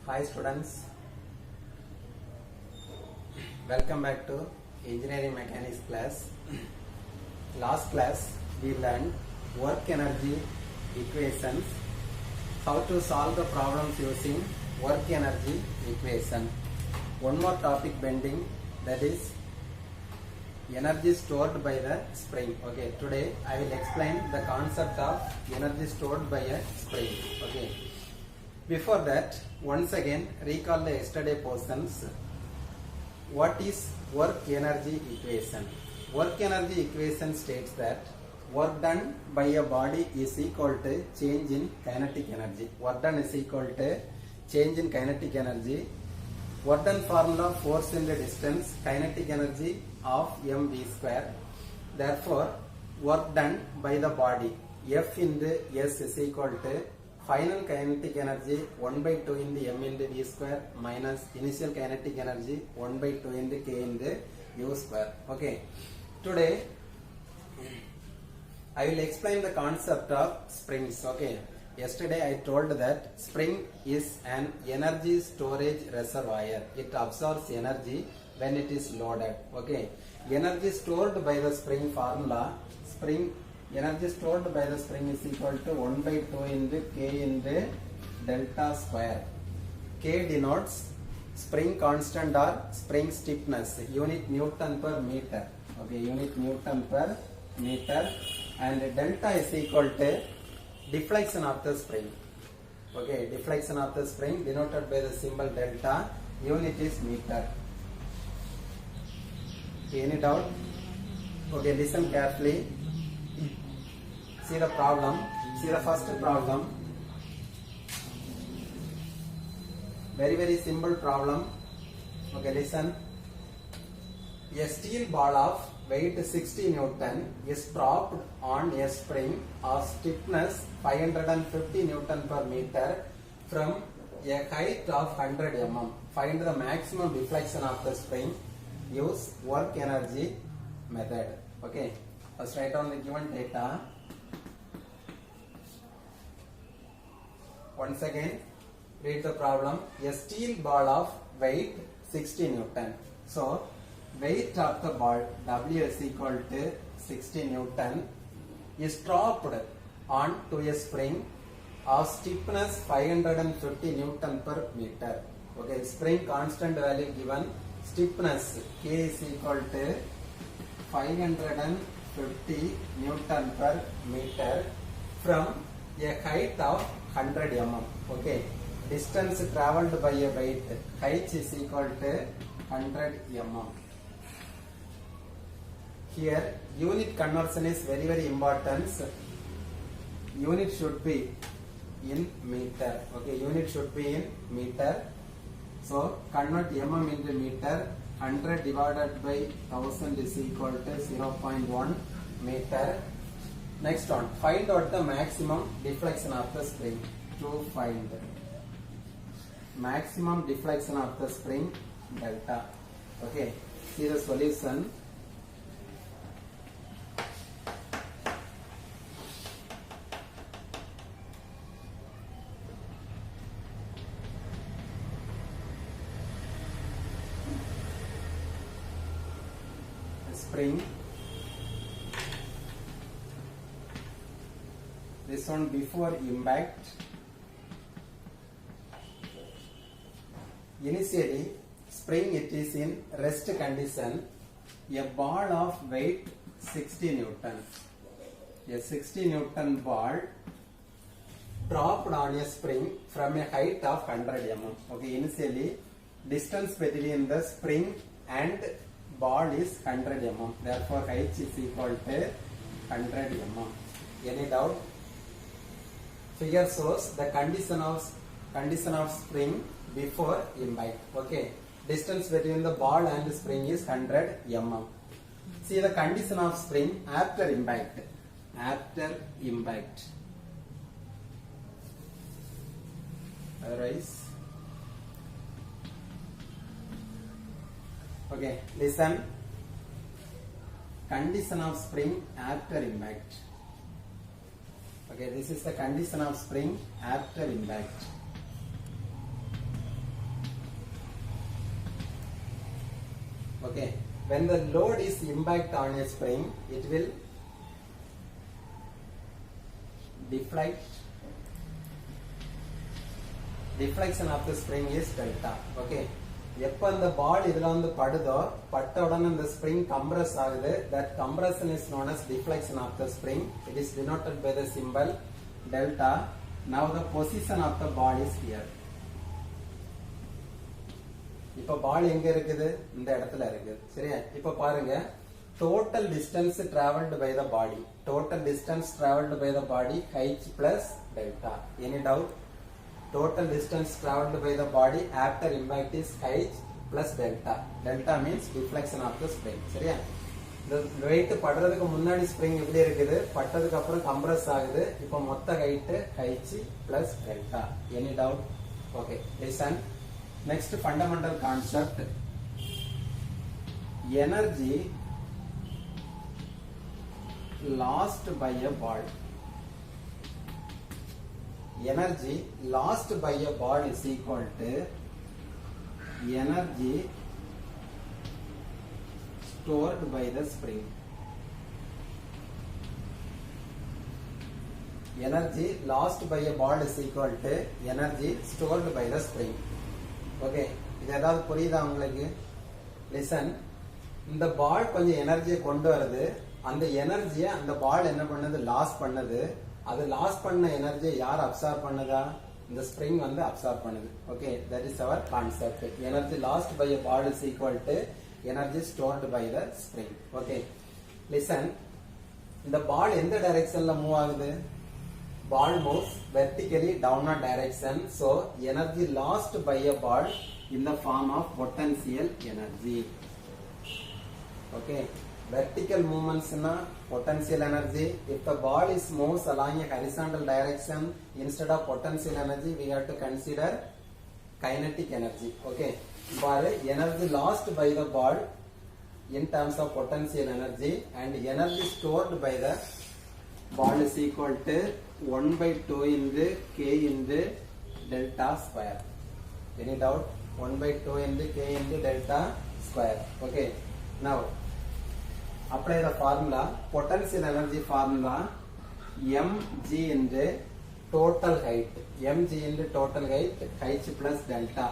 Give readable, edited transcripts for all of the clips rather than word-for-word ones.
Hi students, welcome back to engineering mechanics class. Last class we learned work energy equations, how to solve the problems using work energy equation. One more topic pending, that is energy stored by the spring. Okay, today I will explain the concept of energy stored by a spring. Okay, before that, once again recall the yesterday portions. What is work energy equation? Work energy equation states that work done by a body is equal to change in kinetic energy. Work done is equal to change in kinetic energy. Work done formula, force in the distance, kinetic energy of mv square. Therefore, work done by the body F in the S is equal to final kinetic energy 1 by 2 in the m in the v square minus initial kinetic energy 1 by 2 in the k in the u square. Okay. Today I will explain the concept of springs. Okay. Yesterday I told that spring is an energy storage reservoir. It absorbs energy when it is loaded. Okay. Energy stored by the spring formula, energy stored by the spring is equal to 1 by 2 in the k in the delta square. K denotes spring constant or spring stiffness, unit Newton per meter. Okay, unit Newton per meter, and delta is equal to deflection of the spring. Okay, deflection of the spring denoted by the symbol delta, unit is meter. Any doubt? Okay, listen carefully. See the problem. See the first problem. Very simple problem. Okay, listen. A steel ball of weight 60 Newton is dropped on a spring of stiffness 550 Newton per meter from a height of 100 mm. Find the maximum deflection of the spring. Use work energy method. Okay. First write down the given data. Once again, read the problem. A steel ball of weight 60 Newton. So, weight of the ball W is equal to 60 Newton is dropped on to a spring of stiffness 550 Newton per meter. Okay, spring constant value given, stiffness K is equal to 550 Newton per meter from a height of 100 mm. Okay, distance travelled by a weight, height is equal to 100 mm. Here unit conversion is very important. Unit should be in meter. Okay, unit should be in meter. So convert mm into meter. 100 divided by 1000 is equal to 0.1 meter. Next one, find out the maximum deflection of the spring. To find maximum deflection of the spring, delta. Okay, see the solution. Spring, this one before impact. Initially, spring it is in rest condition. A ball of weight 60 Newton. A 60 Newton ball dropped on a spring from a height of 100 mm. Okay, initially distance between the spring and ball is 100 mm. Therefore, height is equal to 100 mm. Any doubt? Figure shows the condition of spring before impact. Okay, distance between the ball and spring is 100 mm. See the condition of spring after impact. After impact. Otherwise, okay, listen. Condition of spring after impact. Okay, this is the condition of spring after impact. Okay. When the load is impact on a spring, it will deflect. Deflection of the spring is delta. Okay. எப்ப அந்த பால் இதுல வந்து படுதோ பட்ட உடனே இந்த spring compress ஆகுது. That compression is known as deflection of the spring. It is denoted by the symbol delta. Now the position of the ball is here. இப்ப பால் எங்க இருக்குது? இந்த இடத்துல இருக்கு. சரியா? இப்ப பாருங்க, total distance traveled by the body. Total distance traveled by the body h plus delta. Any doubt? Total distance traveled by the body after impact is h plus delta. Delta means deflection of the spring. சரியா? இந்த weight படுறதுக்கு முன்னாடி spring இப்படி இருக்குது, பட்டதுக்கு அப்புறம் compress ஆகுது. இப்போ மொத்த height h plus delta. Any doubt? Okay, listen. Next fundamental concept. Energy lost by a ball. Energy lost by a ball is equal to energy stored by the spring. Energy lost by a ball is equal to energy stored by the spring. Okay, இது ஏதாவது புரியுதா உங்களுக்கு? Listen, இந்த பால் கொஞ்சம் எனர்ஜியை கொண்டு வருது. அந்த எனர்ஜியை அந்த பால் என்ன பண்ணுது? லாஸ் பண்ணுது. அது லாஸ் பண்ண எனர்ஜியை யார் அப்சார்ப் பண்ணுதா? இந்த ஸ்ப்ரிங் வந்து அப்சார்ப் பண்ணுது. Okay, that is our concept. Energy lost by a ball is equal to energy stored by the spring. Okay, listen. இந்த பால் எந்த டைரக்ஷன்ல மூவ் ஆகுது? Ball moves vertically downward direction. So energy lost by a ball in the form of potential energy. Okay, vertical movements na potential energy. If the ball is moves along a horizontal direction, instead of potential energy we have to consider kinetic energy. Okay, but energy lost by the ball in terms of potential energy and energy stored by the ball is equal to 1 by 2 into k into delta square. Any doubt? 1 by 2 into k into delta square. Okay, now apply the formula. Potential energy formula mg into total height. Mg into total height h plus delta.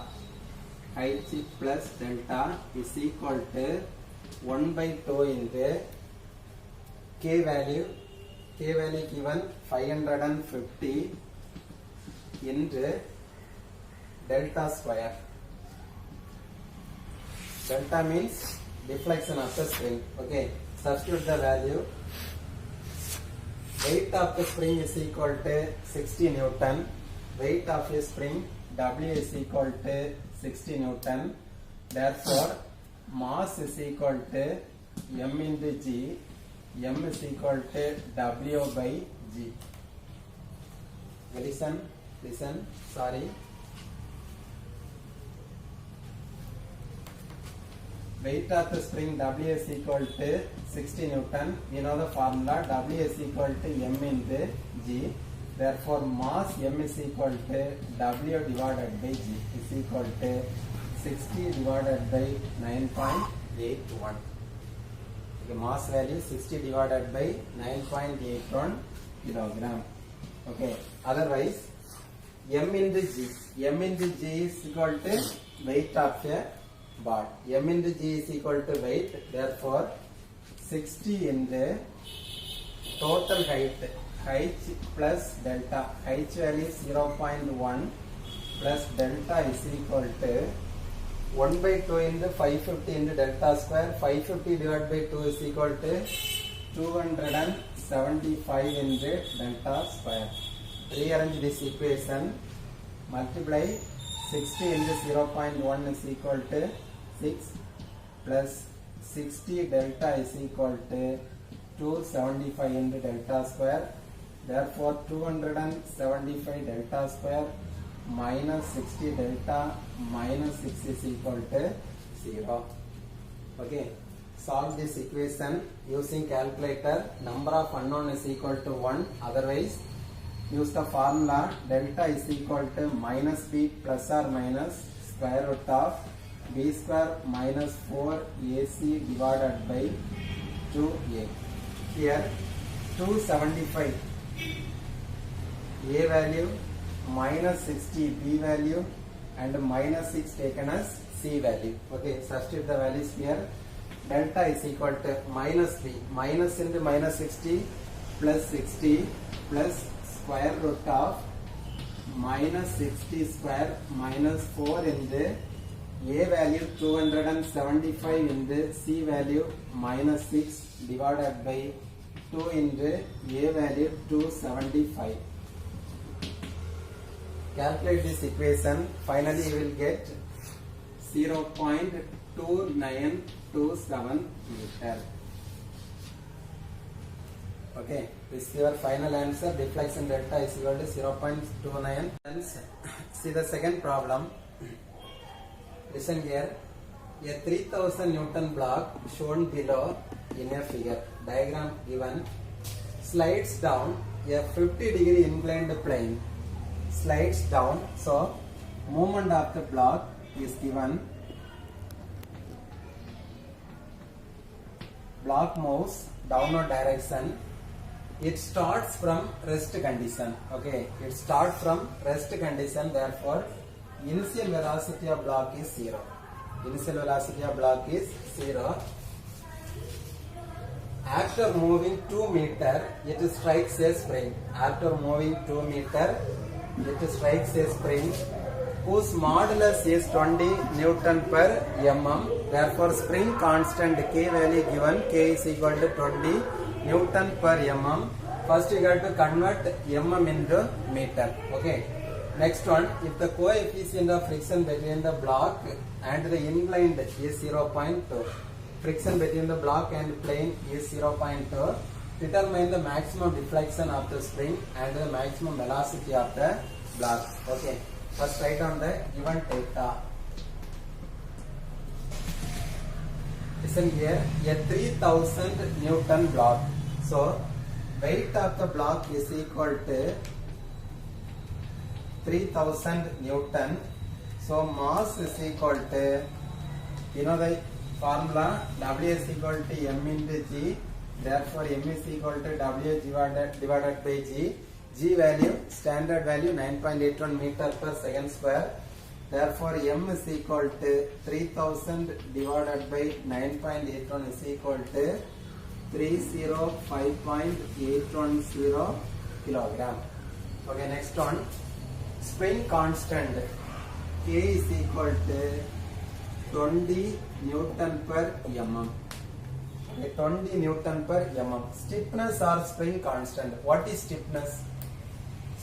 H plus delta is equal to 1 by 2 into k value given 550 into delta square. Delta means deflection of the spring. Okay, substitute the value. Weight of the spring is equal to 60 Newton. Weight of a spring W is equal to 60 Newton. Therefore, mass is equal to m into g. M is equal to W by G. Listen, sorry. Weight of the spring W is equal to 60 Newton. We know the formula W is equal to M into G. Therefore, mass M is equal to W divided by G is equal to 60 divided by 9.81. The mass value 60 divided by 9.81 kilogram. Okay, otherwise m into g is equal to weight of a ball. M into g is equal to weight. Therefore 60 into total height h plus delta. H value is 0.1 plus delta is equal to 1 by 2 into 550 into delta square. 550 divided by 2 is equal to 275 into delta square. Rearrange this equation. Multiply 60 into 0.1 is equal to 6 plus 60 delta is equal to 275 into delta square. Therefore 275 delta square minus 60 delta minus 6 is equal to 0. Okay, solve this equation using calculator. Number of unknown is equal to 1. Otherwise, use the formula delta is equal to minus b plus or minus square root of b square minus 4ac divided by 2a. Here 275 a value, minus 60 b value, and minus 6 taken as c value. Okay, substitute the values here. Delta is equal to minus b, minus into minus 60 plus 60 plus square root of minus 60 square minus 4 into a value 275 into c value minus 6 divided by 2 into a value 275. Calculate this equation. Finally, you will get 0.2927 meter. Okay, this is your final answer. Deflection delta is equal to 0.29. See the second problem. Listen here. A 3000 Newton block shown below in a figure. Diagram given. Slides down a 50-degree inclined plane. Slides down. So, movement of the block is given. Block moves downward direction. It starts from rest condition. Okay, it starts from rest condition. Therefore, initial velocity of block is 0. Initial velocity of block is 0. After moving 2 meter, it strikes a spring. After moving 2 meter, it strikes a spring whose modulus is 20 Newton per mm. Therefore, spring constant K value given. K is equal to 20 Newton per mm. First, you got to convert mm into meter. Okay. Next one, if the coefficient of friction between the block and the inclined is 0.2, friction between the block and plane is 0.2, determine the maximum deflection of the spring and the maximum velocity of the block. Okay. First, write on the given data. Listen here, a 3000 Newton block. So, weight of the block is equal to 3000 Newton. So, mass is equal to, you know the formula, W is equal to M into G. Therefore, M is equal to W divided by G. G value, standard value 9.81 meter per second square. Therefore, M is equal to 3000 divided by 9.81 is equal to 305.810 kilogram. Okay, next one. Spring constant K is equal to 20 Newton per mm. Okay, 20 Newton per mm. Stiffness or spring constant. What is stiffness?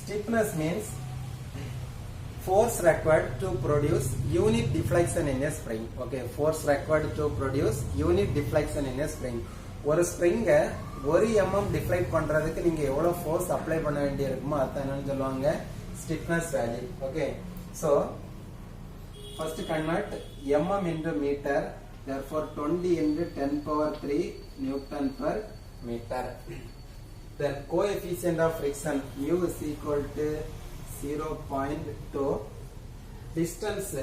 Stiffness means force required to produce unit deflection in a spring. Okay, force required to produce unit deflection in a spring. ஒரு ஸ்ப்ரிங்க 1 mm டிஃப்ளைட் பண்றதுக்கு நீங்க எவ்வளவு force apply பண்ண வேண்டியிருக்குமோ அத என்னன்னு சொல்லுவாங்க stiffness value. Okay, so first convert mm into meter. Therefore 20 into 10 power 3 Newton per meter. Then coefficient of friction mu is equal to 0.2. Distance,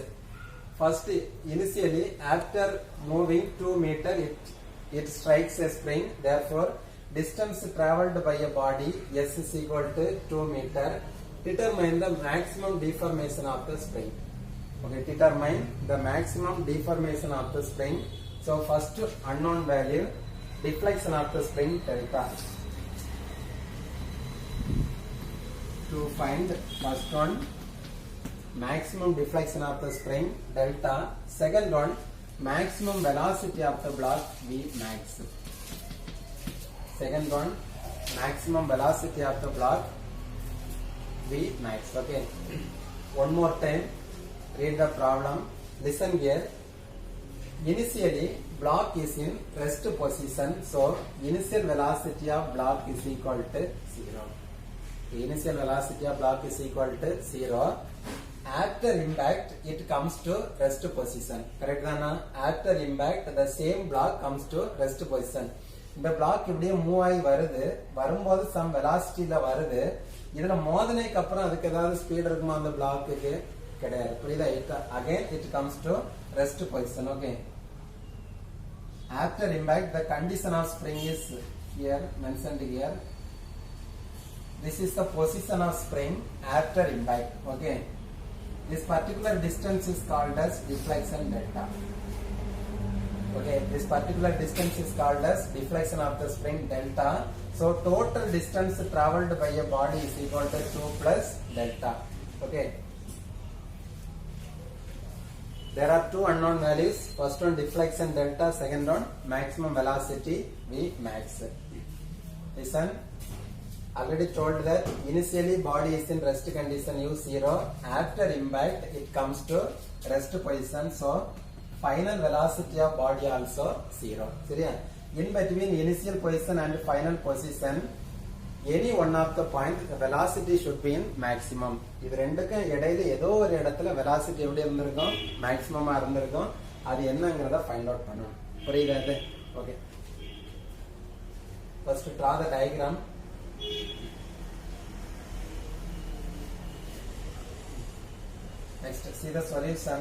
first initially after moving 2 meter it strikes a spring. Therefore, distance travelled by a body S is equal to 2 meter. Determine the maximum deformation of the spring. Okay, determine the maximum deformation of the spring. So, first unknown value, deflection of the spring delta. To find first one, maximum deflection of the spring delta. Second one, maximum velocity of the block V max. Second one, maximum velocity of the block V max. Okay, one more time, read the problem. Listen here. Initially block is in rest position, so initial velocity of block is equal to 0. Initial velocity of block is equal to 0. After impact, it comes to rest position. Correct, Dana? After impact, the same block comes to rest position. இந்த black இப்படியே move ஆகி வருது, வரும்போது some வெலாசிட்டியில வருது. இதுல மோதனைக்கு அப்புறம் அதுக்கு ஏதாவது ஸ்பீட் இருக்குமா அந்த பிளாக்குக்கு? கிடையாது. புரியுதா? Again it comes to rest position. Okay. After impact, the condition of spring is here mentioned here. This is the position of spring after impact. Okay. This particular distance is called as deflection delta. Okay. This particular distance is called as deflection of the spring delta. So total distance traveled by a body is equal to 2 plus delta. Okay. There are two unknown values. First one deflection delta, second one maximum velocity V max. Listen, already told that initially body is in rest condition U0. After impact it comes to rest position. So final velocity of body also 0. In between initial position and final position, any one of the point the velocity should be in maximum. இது ரெண்டுக்கும் இடையில ஏதோ ஒரு இடத்துல velocity எப்படி இருந்திருக்கும், மேக்ஸிமமா இருந்திருக்கும். அது என்னங்கறத ஃபைண்ட் அவுட் பண்ணணும். புரியுதா இது? Okay. First draw the diagram. Next see the solution.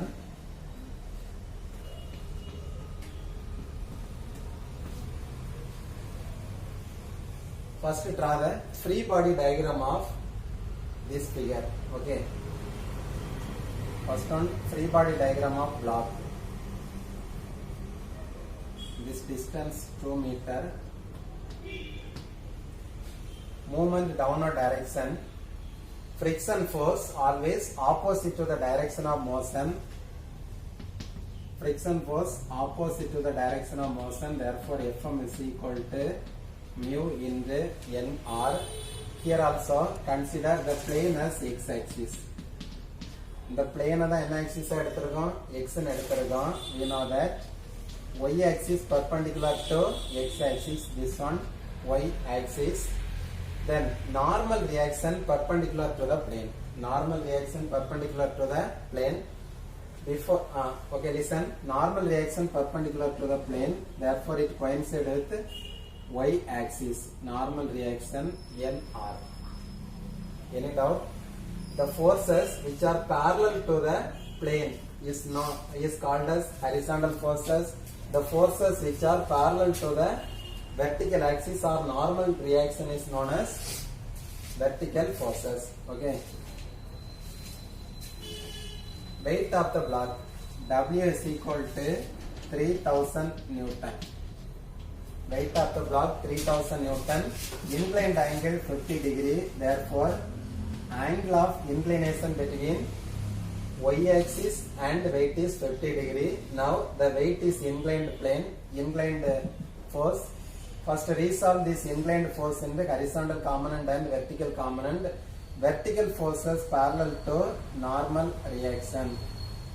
First draw the free body diagram of this figure. Okay. First one, free body diagram of block. This distance 2 meter. Movement downward direction. Friction force always opposite to the direction of motion. Friction force opposite to the direction of motion. Therefore, Fm is equal to mu into nr. Here also consider the plane as x-axis. The plane is x-axis x. We know that y-axis perpendicular to x-axis. This one y-axis. Then normal reaction perpendicular to the plane. Normal reaction perpendicular to the plane. Before okay, listen. Normal reaction perpendicular to the plane. Therefore, it coincides with y-axis. Normal reaction nr. Any doubt? The forces which are parallel to the plane is called as horizontal forces. The forces which are parallel to the vertical axis or normal reaction is known as vertical forces. Okay. Weight of the block W is equal to 3000 Newton. Weight of the block 3000 Newton. Inclined angle 50 degree. Therefore, angle of inclination between y-axis and weight is 50 degree. Now the weight is inclined plane. Inclined force. First resolve this inclined force into horizontal component and vertical component. Vertical forces parallel to normal reaction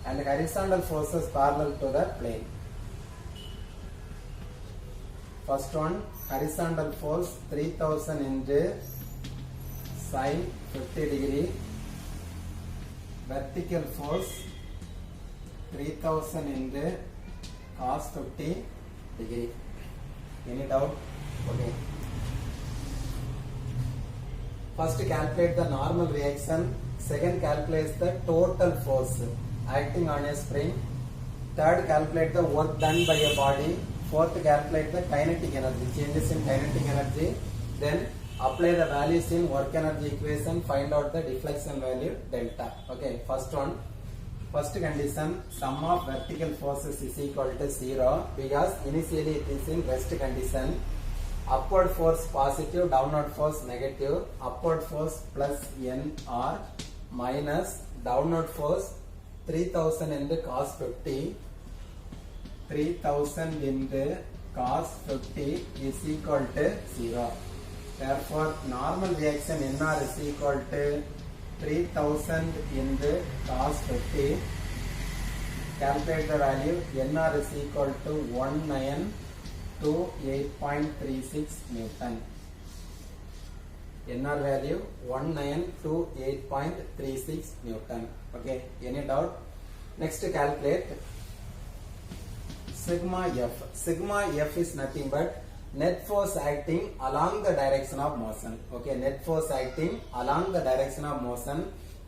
and horizontal forces parallel to the plane. First one, horizontal force 3000 into sin 50 degree. Vertical force 3000 into cos 50 degree. Any doubt? Okay. First calculate the normal reaction. Second calculate the total force acting on a spring. Third calculate the work done by a body. Fourth calculate the kinetic energy, changes in kinetic energy. Then apply the values in work energy equation. Find out the deflection value delta. Okay. First one. First condition, sum of vertical forces is equal to 0 because initially it is in rest condition. Upward force positive, downward force negative. Upward force plus nr minus downward force 3000 into cos 50. 3000 into cos 50 is equal to 0. Therefore, normal reaction nr is equal to 3000 into cos 50. Calculate the value. nr is equal to 1928.36 Newton. nr value 1928.36 Newton. Okay. Any doubt? Next calculate sigma f. Sigma f is nothing but net force acting along the direction of motion. Okay, net force acting along the direction of motion.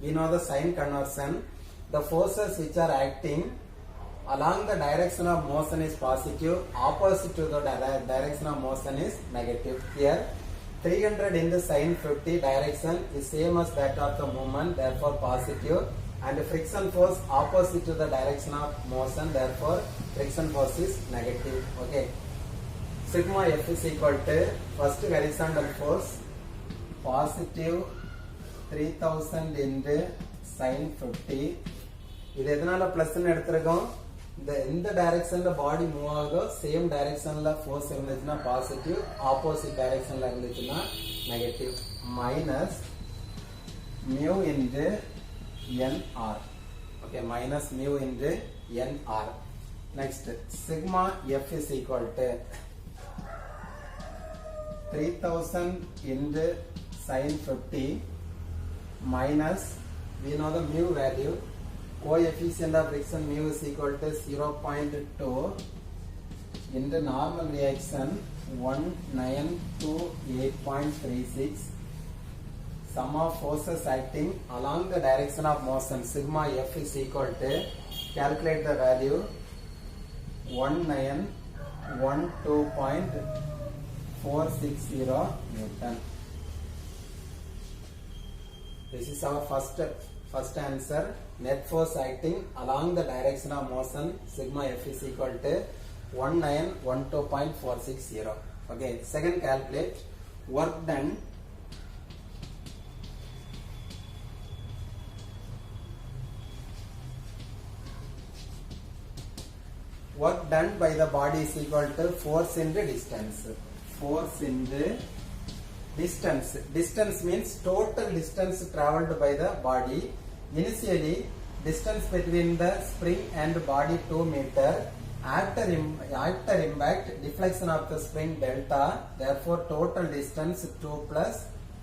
We know the sign conversion. the forces which are acting along the direction of motion is positive, opposite to the direction of motion is negative. Here 300 in the sine 50 direction is same as that of the movement, therefore positive, and friction force opposite to the direction of motion, therefore friction force is negative. Okay. Sigma F is equal to first horizontal force positive 3000 into sine 50. இது எதனால plus எடுத்துருக்கோம், இந்த டைரக்ஷன்ல பாடி move ஆகுதோ same டைரக்ஷன்ல force இருந்துச்சுன்னா positive, opposite டைரக்ஷன்ல இருந்துச்சுன்னா negative, minus mu into NR. Okay, minus mu into NR. Next sigma F is equal to 3000 into sin 50 minus, we know the mu value, coefficient of friction mu is equal to 0.2 into normal reaction 1928.36. Sum of forces acting along the direction of motion, sigma F is equal to, calculate the value, 1912.460 Newton. This is our first answer. Net force acting along the direction of motion, sigma F is equal to 1912.460. Okay, second calculate work done. Work done by the body is equal to force into distance. Force into distance. Distance means total distance traveled by the body. Initially, distance between the spring and body 2 meter. After impact, deflection of the spring delta. Therefore, total distance 2 plus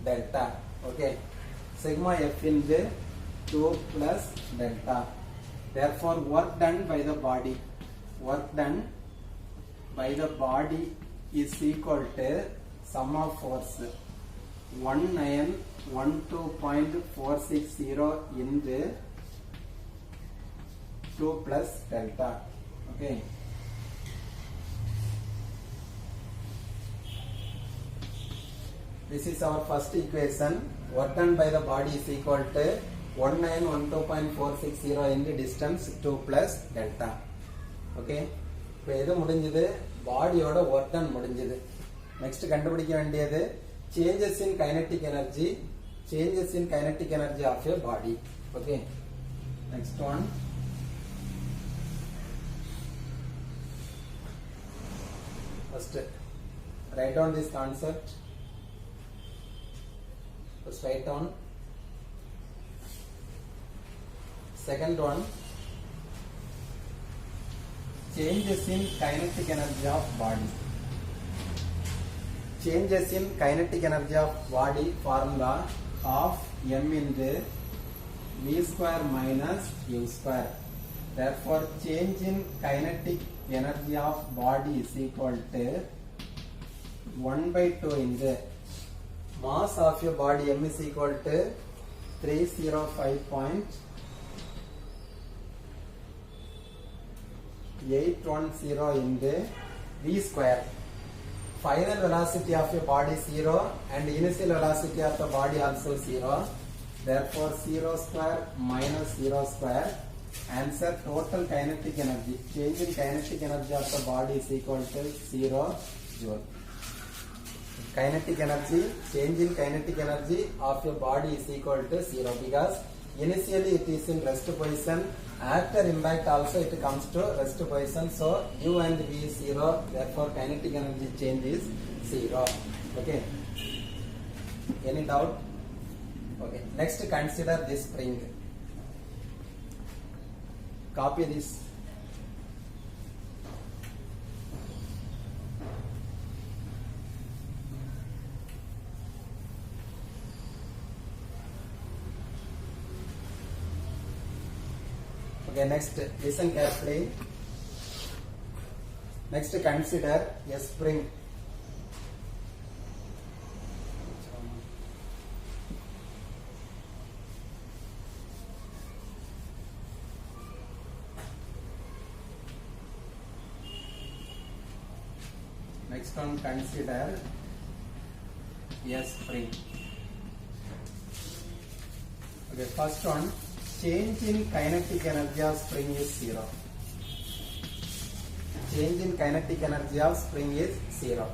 delta. Okay. Sigma F into 2 plus delta. Therefore, work done by the body. Work done by the body is equal to sum of force 1912.460 into 2 plus delta. Okay. This is our first equation. Work done by the body is equal to 1912.460 into distance 2 plus delta. Okay. இப்போ எது முடிஞ்சது, பாடியோட work done முடிஞ்சது. Next கண்டுபிடிக்க வேண்டியது changes in kinetic energy, changes in kinetic energy of a body. Okay, next one, first write down this concept. First write down. Second one, changes in kinetic energy of body. Changes in kinetic energy of body formula of m into v square minus u square. Therefore, change in kinetic energy of body is equal to 1/2 into mass of your body m is equal to 305.810 into v square. Final velocity of your body 0 and initial velocity of the body also 0. Therefore, 0 square minus 0 square. Answer total kinetic energy. Change in kinetic energy of the body is equal to 0 joule. Kinetic energy, change in kinetic energy of your body is equal to 0 because initially it is in rest position. After impact also it comes to rest position. So u and v is 0. Therefore kinetic energy change is 0. Okay. Any doubt? Okay. Next consider this spring. Copy this. Okay, next listen carefully. Next consider a spring. Next one, consider a spring. Okay, first one, change in kinetic energy of spring is 0. Change in kinetic energy of spring is 0.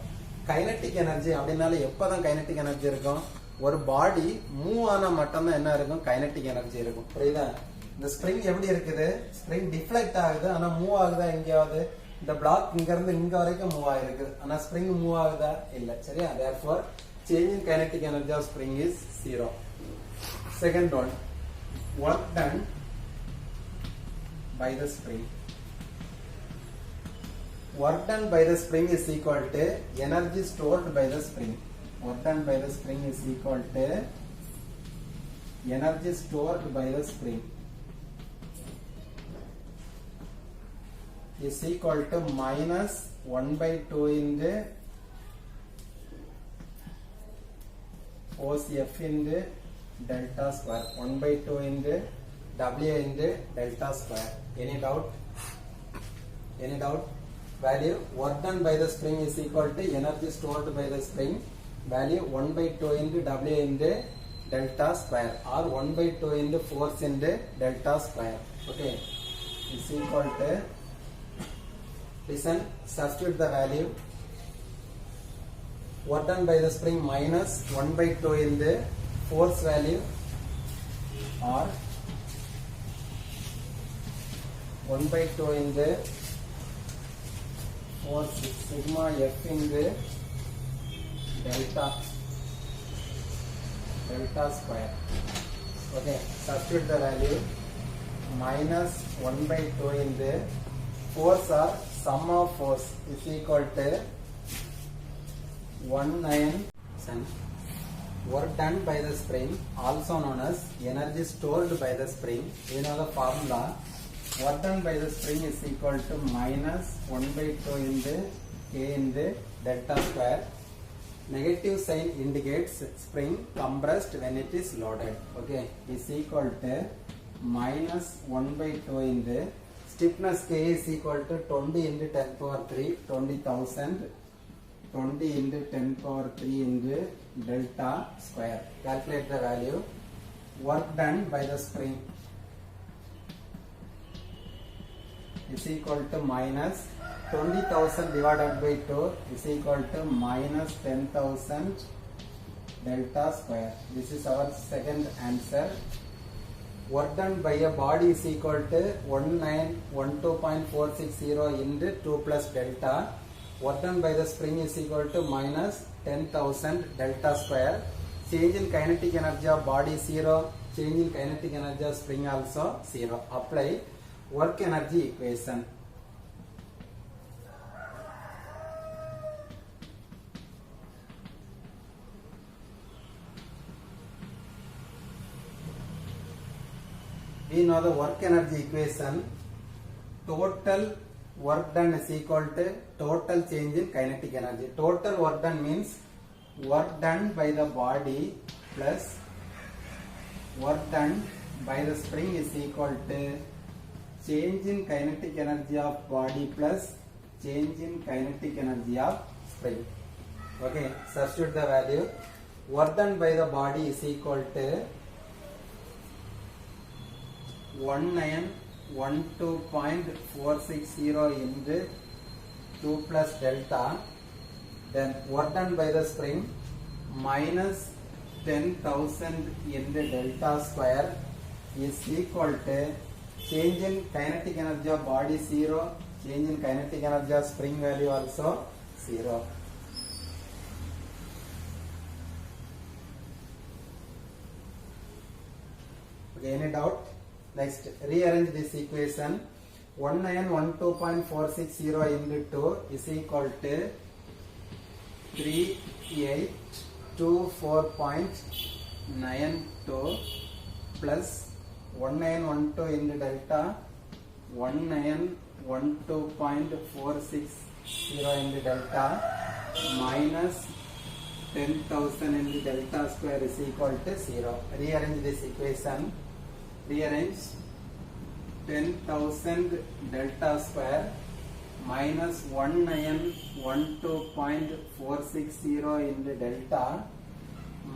Kinetic energy அப்படினால எப்பதான் kinetic energy இருக்கும்? ஒரு பாடி move ஆனா மட்டும் தான் என்ன இருக்கும்? kinetic energy இருக்கும். புரியுதா? இந்த ஸ்ப்ரிங் எப்படி இருக்குது? ஸ்ப்ரிங் டிஃப்ளெக்ட் ஆகுது, ஆனா மூவ் ஆகுதா எங்கயாவது? இந்த பிளாக் இங்க இருந்து இங்க வரைக்கும் மூவ் ஆயிருக்கு, ஆனா ஸ்ப்ரிங் மூவ் ஆகுதா? இல்ல. சரியா? therefore change in kinetic energy of spring is 0. Second one, work done by the spring. Work done by the spring is equal to energy stored by the spring. Work done by the spring is equal to energy stored by the spring is equal to minus 1 by 2 into force F into delta square, 1 by 2 into W into delta square. Any doubt? Any doubt? Value work done by the spring is equal to energy stored by the spring, value 1 by 2 into W into delta square, or 1 by 2 into force into delta square. Okay, is equal to, listen, substitute the value. Work done by the spring minus 1 by 2 in the force value, or 1 by 2 in the force sigma F in the delta square. Okay, substitute the value. Minus 1 by 2 in the force, or sum of force, is equal to 19. Work done by the spring, also known as energy stored by the spring. You know the formula. Work done by the spring is equal to minus 1 by 2 in the K in the delta square. Negative sign indicates spring compressed when it is loaded. Okay, is equal to minus 1 by 2 in the stiffness K is equal to 20 into 10 power 3, 20,000, 20 into 10 power 3 into delta square. Calculate the value. Work done by the spring is equal to minus 20,000 divided by 2 is equal to minus 10,000 delta square. This is our second answer. Work done by a body is equal to 1912.460 into 2 plus delta. Work done by the spring is equal to minus 10,000 delta square. Change in kinetic energy of body 0. Change in kinetic energy of spring also 0. Apply work energy equation. We know the work energy equation. Total work done is equal to total change in kinetic energy. Total work done means work done by the body plus work done by the spring is equal to change in kinetic energy of body plus change in kinetic energy of spring. Okay, substitute the value. Work done by the body is equal to 1912.460 into 2 plus delta. Then work done by the spring minus 10,000 into delta square is equal to change in kinetic energy of body 0, change in kinetic energy of spring value also 0. Okay, any doubt? Next, rearrange this equation. 1912.460 into 2 is equal to 3824.92 plus 1912 into delta 1912.460 into delta minus 10,000 into delta square is equal to 0. Rearrange this equation. Rearrange 10,000 delta square minus 1912.460 into delta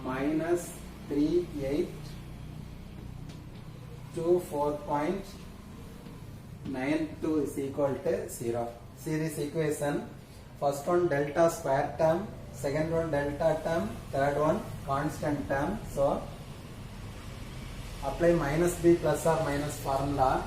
minus 3824.92 is equal to 0. See this equation. First one delta square term, second one delta term, third one constant term. So apply minus b plus or minus formula.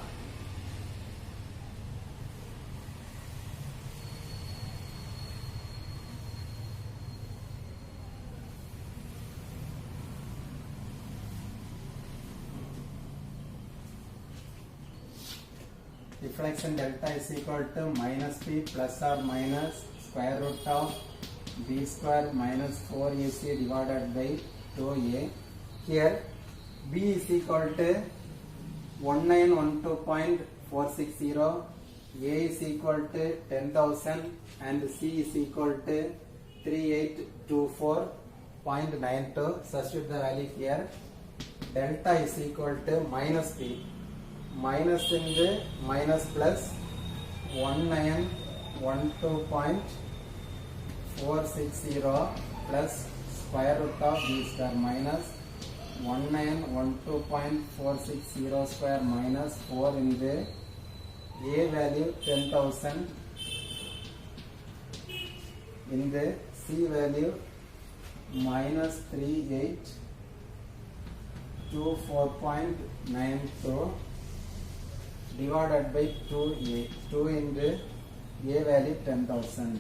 Deflection delta is equal to minus b plus or minus square root of b square minus 4ac divided by 2a. Here b is equal to 1912.460, a is equal to 10,000 and c is equal to 3824.92. Substitute the value here. Delta is equal to minus b. Minus in the minus plus 1912.460 plus square root of b square minus 1912.460 square minus 4 in the a value 10,000 in the c value minus 3824.92 divided by 2a. 2 into a value 10,000.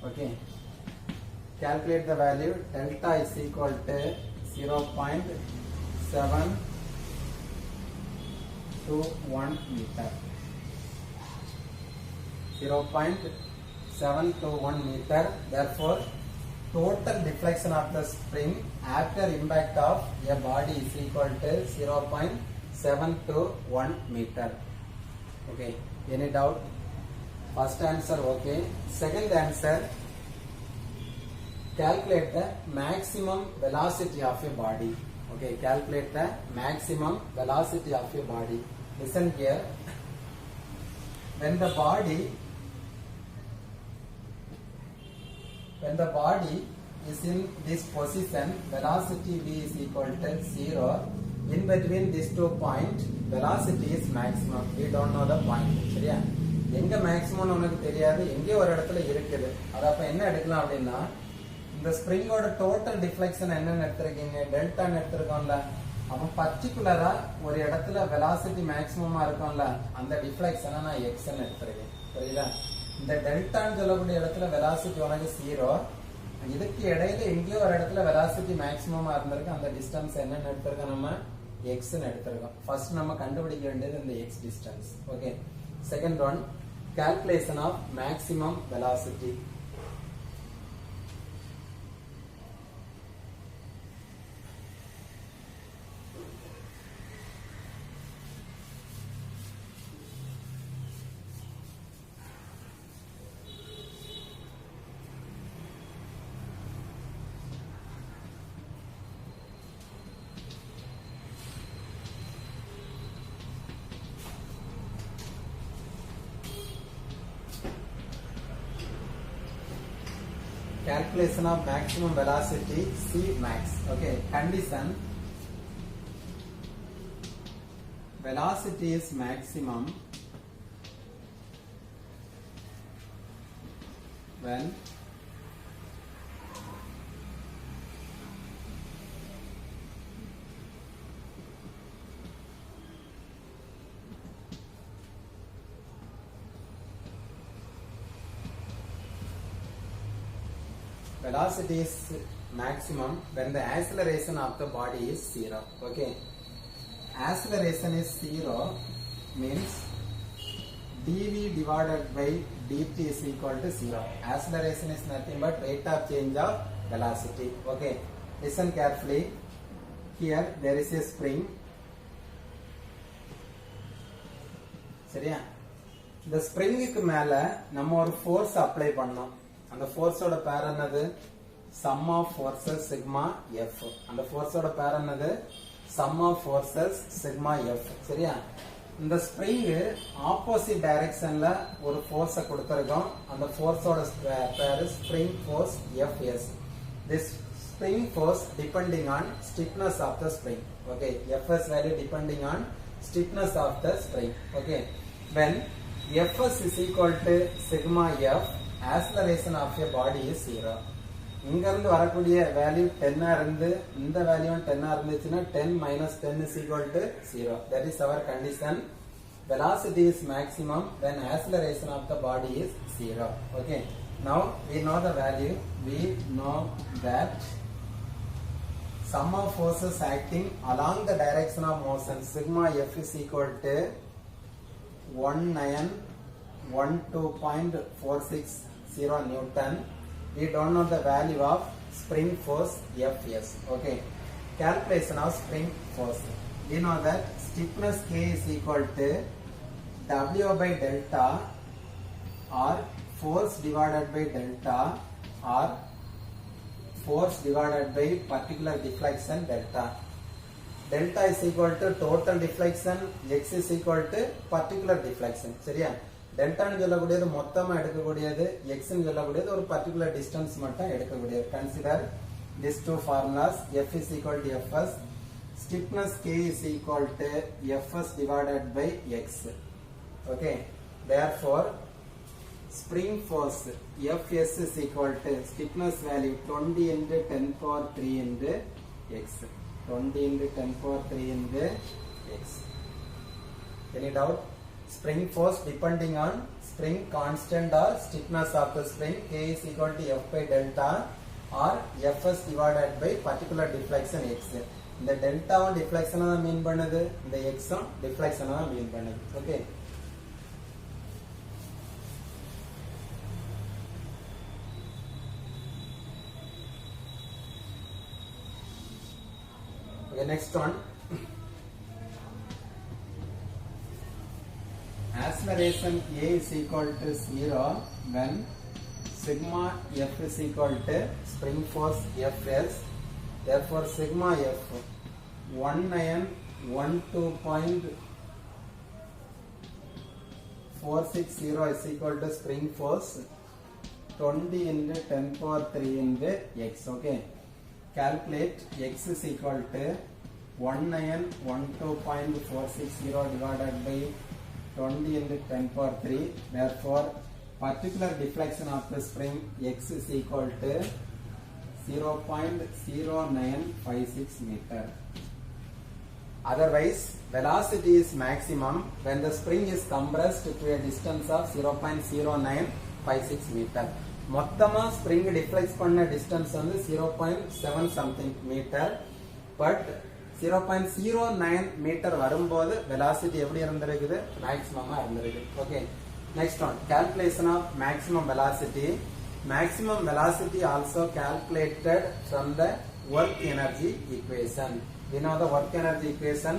Okay. Calculate the value. Delta is equal to 0.721 meter. 0.721 meter. Therefore, total deflection of the spring after impact of a body is equal to 0.721 meter. Okay. Any doubt? First answer okay. Second answer, calculate the maximum velocity of a body. Okay, calculate the maximum velocity of a body. Listen here. When the body is in this position, velocity v is equal to 0. In between these 2 points, velocity is maximum. We don't know the point. சரியா? எங்க maximum நமக்கு தெரியாது, எங்கே ஒரு இடத்துல இருக்குது. அத அப்ப என்ன எடுக்கலாம் அப்படின்னா, இந்த ஸ்ப்ரிங்கோட டோட்டல் டிஃப்ளெக்ஷன் என்னன்னு எடுத்துருக்கீங்க, டெல்டான்னு எடுத்துருக்கோம்ல. அப்ப பர்டிகுலரா ஒரு இடத்துல வெலாசிட்டி மேக்ஸிமமா இருக்கும்ல, அந்த டிஃப்ளெக்ஷனை நான் எக்ஸ்ன்னு எடுத்துருக்கேன். புரியுதா? இந்த டெல்டான்னு சொல்லக்கூடிய இடத்துல வெலாசிட்டி உனக்கு 0. இதுக்கு இடையில எங்கேயோ ஒரு இடத்துல வெலாசிட்டி மேக்ஸிமமா இருந்திருக்கு, அந்த டிஸ்டன்ஸ் என்னன்னு எடுத்திருக்கோம், நம்ம எக்ஸ்ன்னு எடுத்திருக்கோம். ஃபர்ஸ்ட் நம்ம கண்டுபிடிக்க வேண்டியது இந்த X distance. Okay. Second one, calculation of maximum velocity. Calculation of maximum velocity C max. Okay, condition, velocity is maximum when velocity is maximum when the acceleration of the body is 0. Okay, acceleration is 0 means dv divided by dt is equal to 0. Acceleration is nothing but rate of change of velocity. Okay, listen carefully. Here there is a spring. சரியா? இந்த ஸ்ப்ரிங்குக்கு மேல நம்ம ஒரு force apply பண்ணோம். அந்த ஃபோர்ஸோட பேர் என்னது? Sum of forces sigma F. அந்த ஃபோர்ஸோட பேர் என்னது? Sum of forces sigma F. சரியா? இந்த ஸ்ப்ரிங் ஆப்போசிட் டைரக்ஷன்ல ஒரு ஃபோர்ஸை கொடுத்திருக்கோம். அந்த ஃபோர்ஸோட பேர் spring force Fs. This spring force depending on stiffness of the spring. Okay, Fs value depending on stiffness of the spring. Okay, when Fs is equal to sigma F, acceleration of a body is 0. இங்க இருந்து வரக்கூடிய value 10 இருந்து இந்த value 10 இருந்துச்சுன்னா 10 minus 10 is equal to 0. That is our condition. Velocity is maximum when acceleration of the body is 0. Okay. Now we know the value. We know that sum of forces acting along the direction of motion sigma F is equal to 1912.460 Newton. We don't know the value of spring force Fs. Okay. Calculation of spring force. We know that stiffness K is equal to W by delta or force divided by delta or force divided by particular deflection delta. Delta is equal to total deflection, x is equal to particular deflection. சரியா? delta னு சொல்லக்கூடியது மொத்தமா எடுக்கக்கூடியது, x னு சொல்லக்கூடியது ஒரு particular distance மட்டும் எடுக்கக்கூடியது. Consider these two formulas. F is equal to Fs. Stiffness K is equal to Fs divided by x. Okay. Therefore, spring force Fs is equal to stiffness value 20 into 10 power 3 into x. 20 into 10 power 3 into x. Any doubt? Spring force depending on spring constant or stiffness of the spring. K is equal to F by delta or Fs divided by particular deflection x. இந்த டெல்டாவும் டிஃப்ளெக்ஷனை தான் மீன் பண்ணுது, இந்த எக்ஸும் டிஃப்ளெக்ஷனை தான் மீன் பண்ணுது. Okay. Okay, next one. Acceleration A is equal to 0 when sigma F is equal to spring force Fs. Therefore, sigma F 1912.460 is equal to spring force 20 into 10 power 3 into x. Okay. Calculate x is equal to 1912.460 divided by 20 into 10 power 3. Therefore, particular deflection of the spring x is equal to 0.0956 meter. Otherwise, velocity is maximum when the spring is compressed to a distance of 0.0956 meter. மொத்தமா spring deflect பண்ண distance வந்து 0.7 something meter. But 0.09 meter வரும்போது velocity எப்படி இருந்திருக்குது? maximum இருந்திருக்கு. Okay. Next one, calculation of maximum velocity. Maximum velocity also calculated from the work energy equation. We know the work energy equation.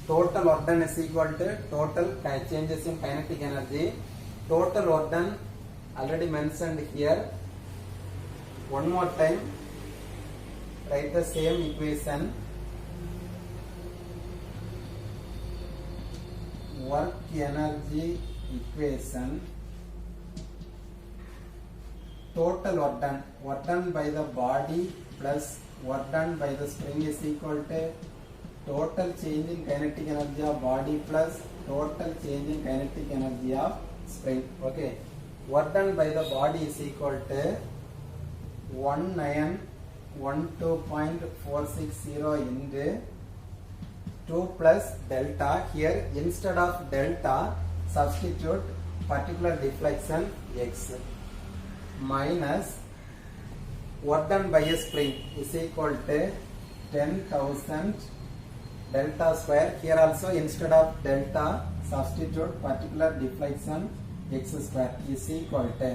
Total work done is equal to total changes in kinetic energy. Total work done already mentioned here. One more time, write the same equation. Work energy equation. Total work done by the body plus work done by the spring is equal to total change in kinetic energy of body plus total change in kinetic energy of spring. Okay. Work done by the body is equal to 1912.460 into 2 plus delta. Here instead of delta substitute particular deflection x minus work done by a spring is equal to 10,000 delta square. Here also instead of delta substitute particular deflection x square is equal to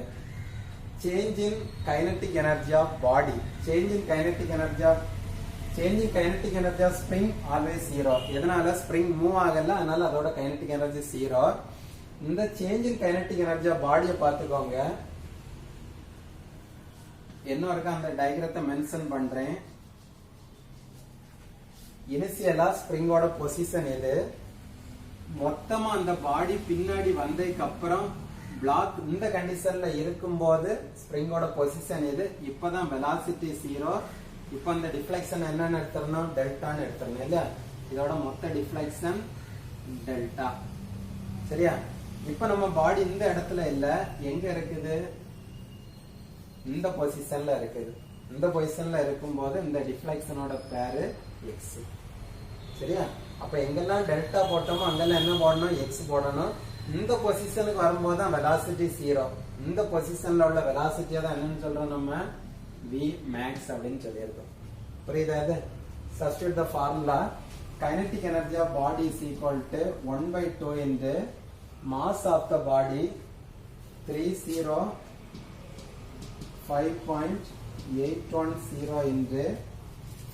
change in kinetic energy of body. Change in kinetic energy of spring always 0. எதனால spring move ஆகல, அதனால அதோட kinetic energy 0. இந்த change in kinetic energy of body பார்த்துக்கோங்க. என்ன இருக்க அந்த டயகிராத்தை mention பண்றேன். இனிஷியலா ஸ்ப்ரிங்கோட பொசிஷன் எது, மொத்தமா அந்த பாடி பின்னாடி வந்ததுக்கு அப்புறம் பிளாக் இந்த கண்டிஷன்ல இருக்கும்போது ஸ்ப்ரிங்கோட பொசிஷன் இது. இப்பதான் வெலாசிட்டி 0. இப்போ அந்த டிஃப்ளெக்ஷன் என்னன்னு எடுத்துறணும், டெல்டான்னு எடுத்துறணும் இல்லையா. இதோட மொத்த டிஃப்ளெக்ஷன் டெல்டா. சரியா? இப்ப நம்ம பாடி இந்த இடத்துல இல்ல, எங்க இருக்குது, இந்த பொசிஷன்ல இருக்குது. இந்த பொசிஷன்ல இருக்கும்போது இந்த டிஃப்ளெக்ஷனோட பேரு எக்ஸ். சரியா? அப்ப எங்கெல்லாம் டெல்டா போட்டோமோ அங்கெல்லாம் என்ன போடணும், எக்ஸ் போடணும். இந்த பொசிஷனுக்கு வரும்போது தான் வெலாசிட்டி 0. இந்த பொசிஷன்ல உள்ள வெலாசிட்டியை தான் என்னன்னு சொல்றோம் நம்ம, v max அப்படின்னு சொல்லியிருக்கோம். புரியுதா இது? Substitute the formula. Kinetic energy of body is equal to 1/2 into mass of the body 305.810 into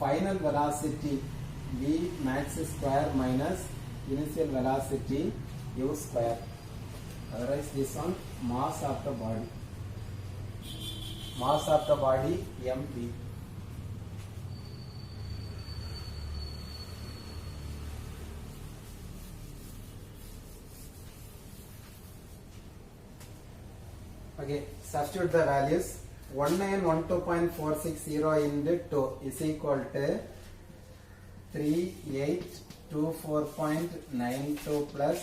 final velocity v max square minus initial velocity u square. Otherwise this one mass of the body. Mass of the body mv. Okay, substitute the values. 1912.460 into 2 is equal to 3824.92 plus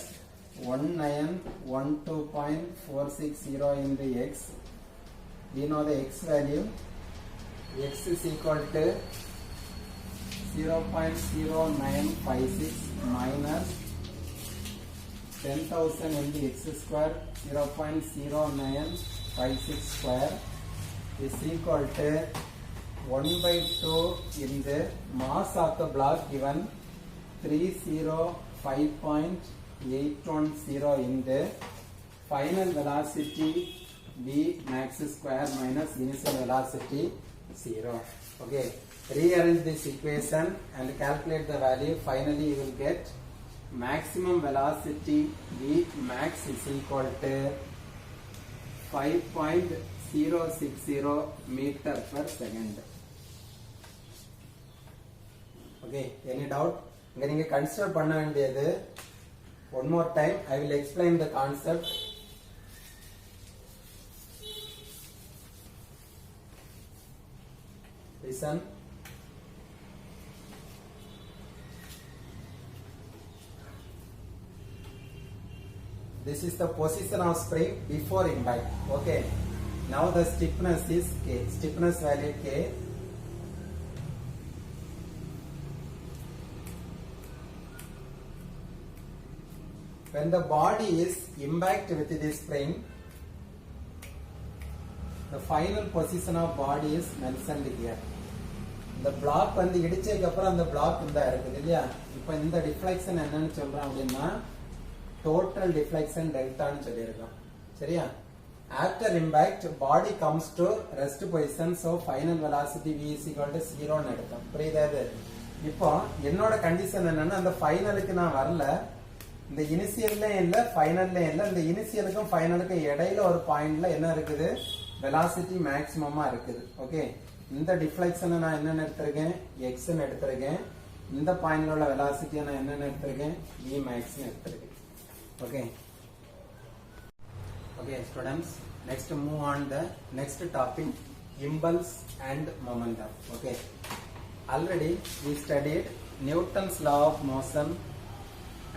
1912.460 into x. We know the x value. X is equal to 0.0956 minus 10,000 into x square 0.0956 square is equal to 1/2 in the mass of the block given 305.810 in the final velocity v max square minus initial velocity 0. Okay, rearrange this equation and calculate the value. Finally you will get maximum velocity v max is equal to 5.060 meter per second. Okay, any doubt? இங்க நீங்க consider பண்ண வேண்டியது, one more time I will explain the concept. Listen. This is the position of spring before impact. Okay. Now the stiffness is K. Stiffness value K. When the body is impacted with this spring, the final position of body is mentioned here. The block வந்து இடிச்சதுக்கு அப்புறம் அந்த block இந்த இருக்குது இல்லையா. இப்போ இந்த deflection என்னன்னு சொல்றோம் அப்படின்னா total deflection delta ன்னு சொல்லியிருக்கோம். சரியா? After impact body comes to rest position, so final velocity v is equal to 0 ன்னு எடுத்தோம். புரியுதா இது? இப்போ என்னோட கண்டிஷன் என்னன்னா அந்த ஃபைனலுக்கு நான் வரல, இந்த இனிஷியல்லையும் இல்ல ஃபைனல்லையும் இல்ல, இந்த இனிஷியலுக்கும் ஃபைனலுக்கும் இடையில ஒரு பாயிண்ட்ல என்ன இருக்குது, வெலாசிட்டி மேக்ஸிமமா இருக்குது. ஓகே, இந்த டிஃப்ளெக்ஷனை நான் என்னன்னு எடுத்திருக்கேன், x ன்னு எடுத்திருக்கேன். இந்த பாயிண்ட்ல உள்ள வெலாசிட்டியை நான் என்னன்னு எடுத்திருக்கேன், v max ன்னு எடுத்திருக்கேன். Okay. Okay, students. Next, move on the next topic, impulse and momentum. Okay. Already we studied Newton's law of motion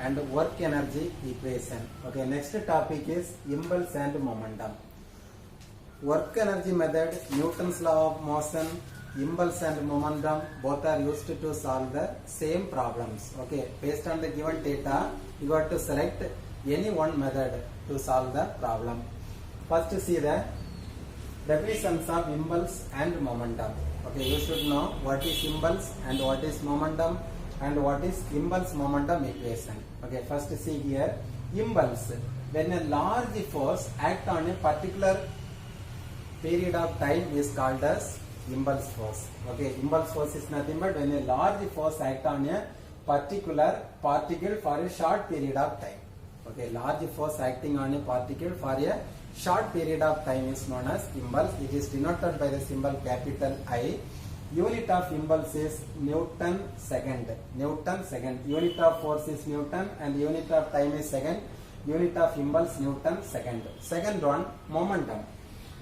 and work energy equation. Okay. Next topic is impulse and momentum. Work energy method, Newton's law of motion, impulse and momentum, both are used to solve the same problems. Okay. Based on the given data, you got to select any one method to solve the problem. First see the definitions of impulse and momentum. Okay, you should know what is impulse and what is momentum and what is impulse momentum equation. Okay, first see here, impulse, when a large force acts on a particular period of time is called as impulse force. Okay, impulse force is nothing but when a large force acts on a particular particle for a short period of time. Okay, large force acting on a particle for a short period of time is known as impulse. It is denoted by the symbol capital I. Unit of impulse is Newton second. Newton second. Unit of force is Newton and unit of time is second. Unit of impulse Newton second. Second one, momentum.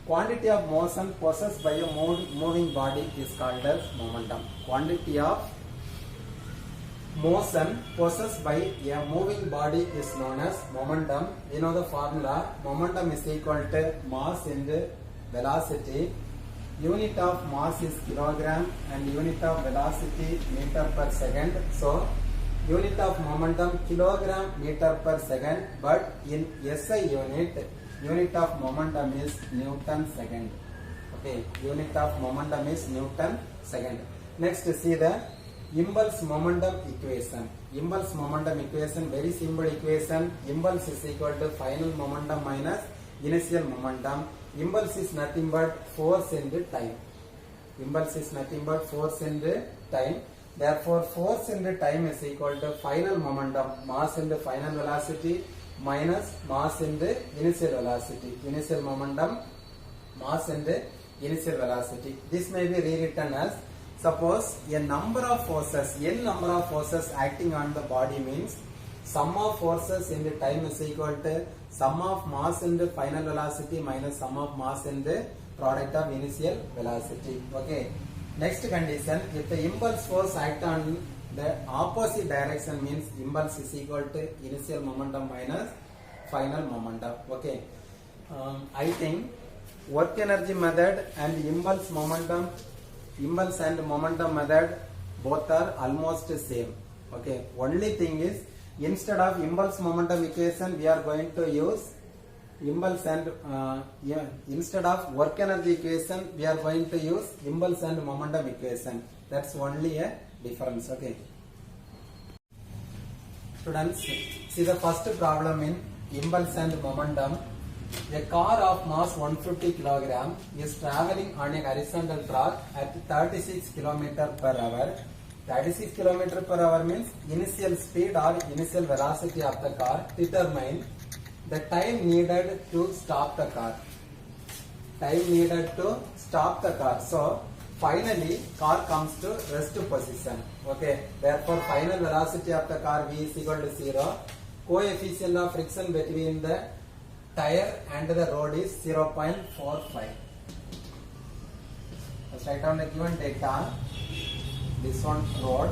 Quantity of motion possessed by a moving body is called as momentum. Quantity of motion possessed by a moving body is known as momentum. You know the formula. Momentum is equal to mass into velocity. Unit of mass is kilogram and unit of velocity meter per second. So unit of momentum kilogram meter per second, but in SI unit of momentum is Newton second. Okay, unit of momentum is Newton second. Next, see the impulse momentum equation. Impulse momentum equation, very simple equation. Impulse is equal to final momentum minus initial momentum. Impulse is nothing but force into time. Impulse is nothing but force into time. Therefore, force into time is equal to final momentum, mass into final velocity minus mass into initial velocity. Initial momentum, mass into initial velocity. This may be rewritten as, suppose a number of forces, n number of forces acting on the body means sum of forces into time is equal to sum of mass into final velocity minus sum of mass into product of initial velocity. Okay. Next condition, if the impulse force act on the opposite direction means impulse is equal to initial momentum minus final momentum. Okay. I think work energy method and impulse and momentum method both are almost same. Okay. Only thing is, instead of impulse momentum equation, we are going to use impulse and instead of work energy equation, we are going to use impulse and momentum equation. That's only a difference. Okay. Students, see the first problem in impulse and momentum. A car of mass 150 kg is traveling on a horizontal track at 36 km per hour. 36 km per hour means initial speed or initial velocity of the car. Determine the time needed to stop the car. Time needed to stop the car. So finally car comes to rest position. Okay. Therefore final velocity of the car V is equal to 0. Coefficient of friction between the tire and the road is 0.45. Let's write down the given data. This one road.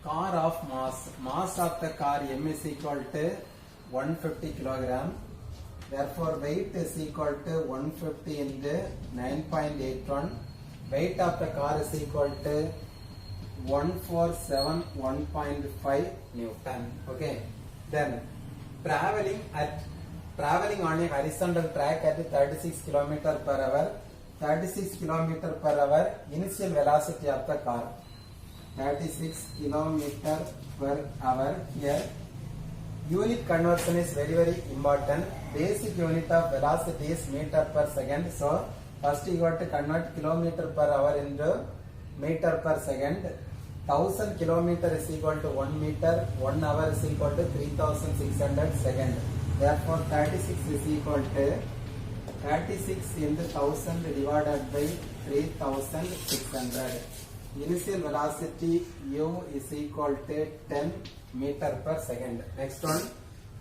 Car of mass of the car M is equal to 150 kilogram. Therefore weight is equal to 150 into 9.81. Weight of the car is equal to 147.1.5 Newton. Okay. Then traveling on a horizontal track at 36 km per hour. 36 km per hour initial velocity of the car. 36 km per hour. Here unit conversion is very important. Basic unit of velocity is meter per second. So first you got to convert kilometer per hour into meter per second. 1000 kilometer is equal to 1 meter. 1 hour is equal to 3600 seconds. Therefore 36 is equal to 36 into 1000 divided by 3600. Initial velocity U is equal to 10 meter per second. Next one,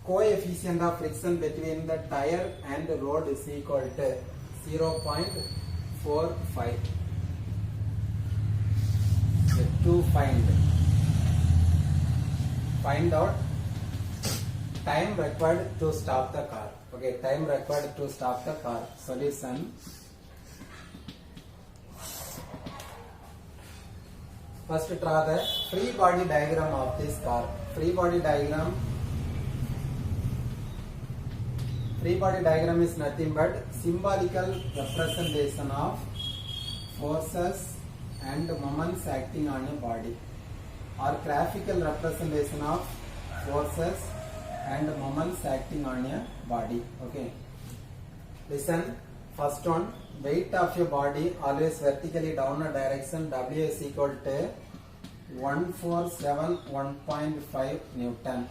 coefficient of friction between the tire and the road is equal to 0.45. To find out time required to stop the car. Okay, time required to stop the car. Solution. First draw the free body diagram of this car. Free body diagram is nothing but symbolical representation of forces and moments acting on a body, or graphical representation of forces and moments acting on a body. Okay. Listen. First one, weight of your body always vertically downward direction. W is equal to 147.1.5 Newton.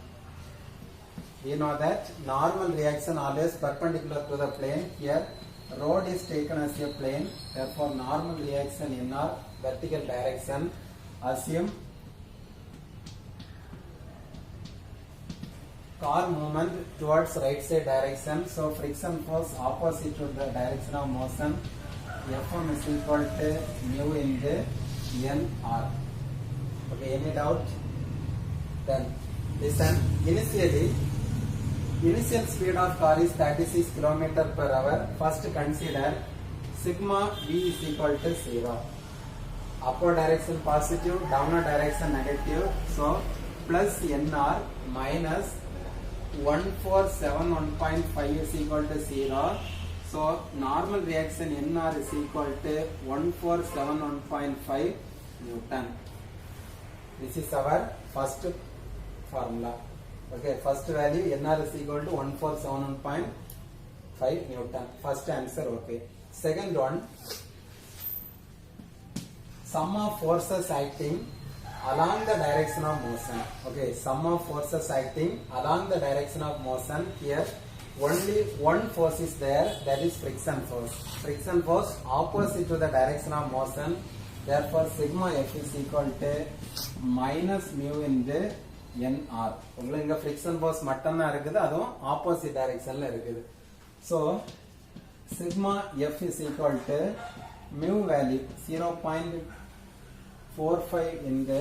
We know that normal reaction always perpendicular to the plane. Here road is taken as a plane, therefore normal reaction in our vertical direction. Assume car movement towards right side direction, so friction force opposite to the direction of motion. Fm is equal to mu into nr. Okay, any doubt? Then listen. Initial speed of car is 36 km per hour. First consider sigma v is equal to 0. Upward direction positive, downward direction negative. So plus nr minus 1471.5 is equal to 0. So normal reaction nr is equal to 1471.5 Newton. This is our first formula. Okay, first value nr is equal to 1471.5 Newton. First answer okay. Second one, sum of forces acting along the direction of motion. Okay, sum of forces acting along the direction of motion. Here only one force is there, that is friction force. Friction force opposite to the direction of motion. Therefore sigma f is equal to minus mu into nr. உங்களுக்கு இங்க friction force மட்டும் தான் இருக்குது, அதுவும் opposite directionல இருக்குது. So sigma f is equal to mu value 0.45 into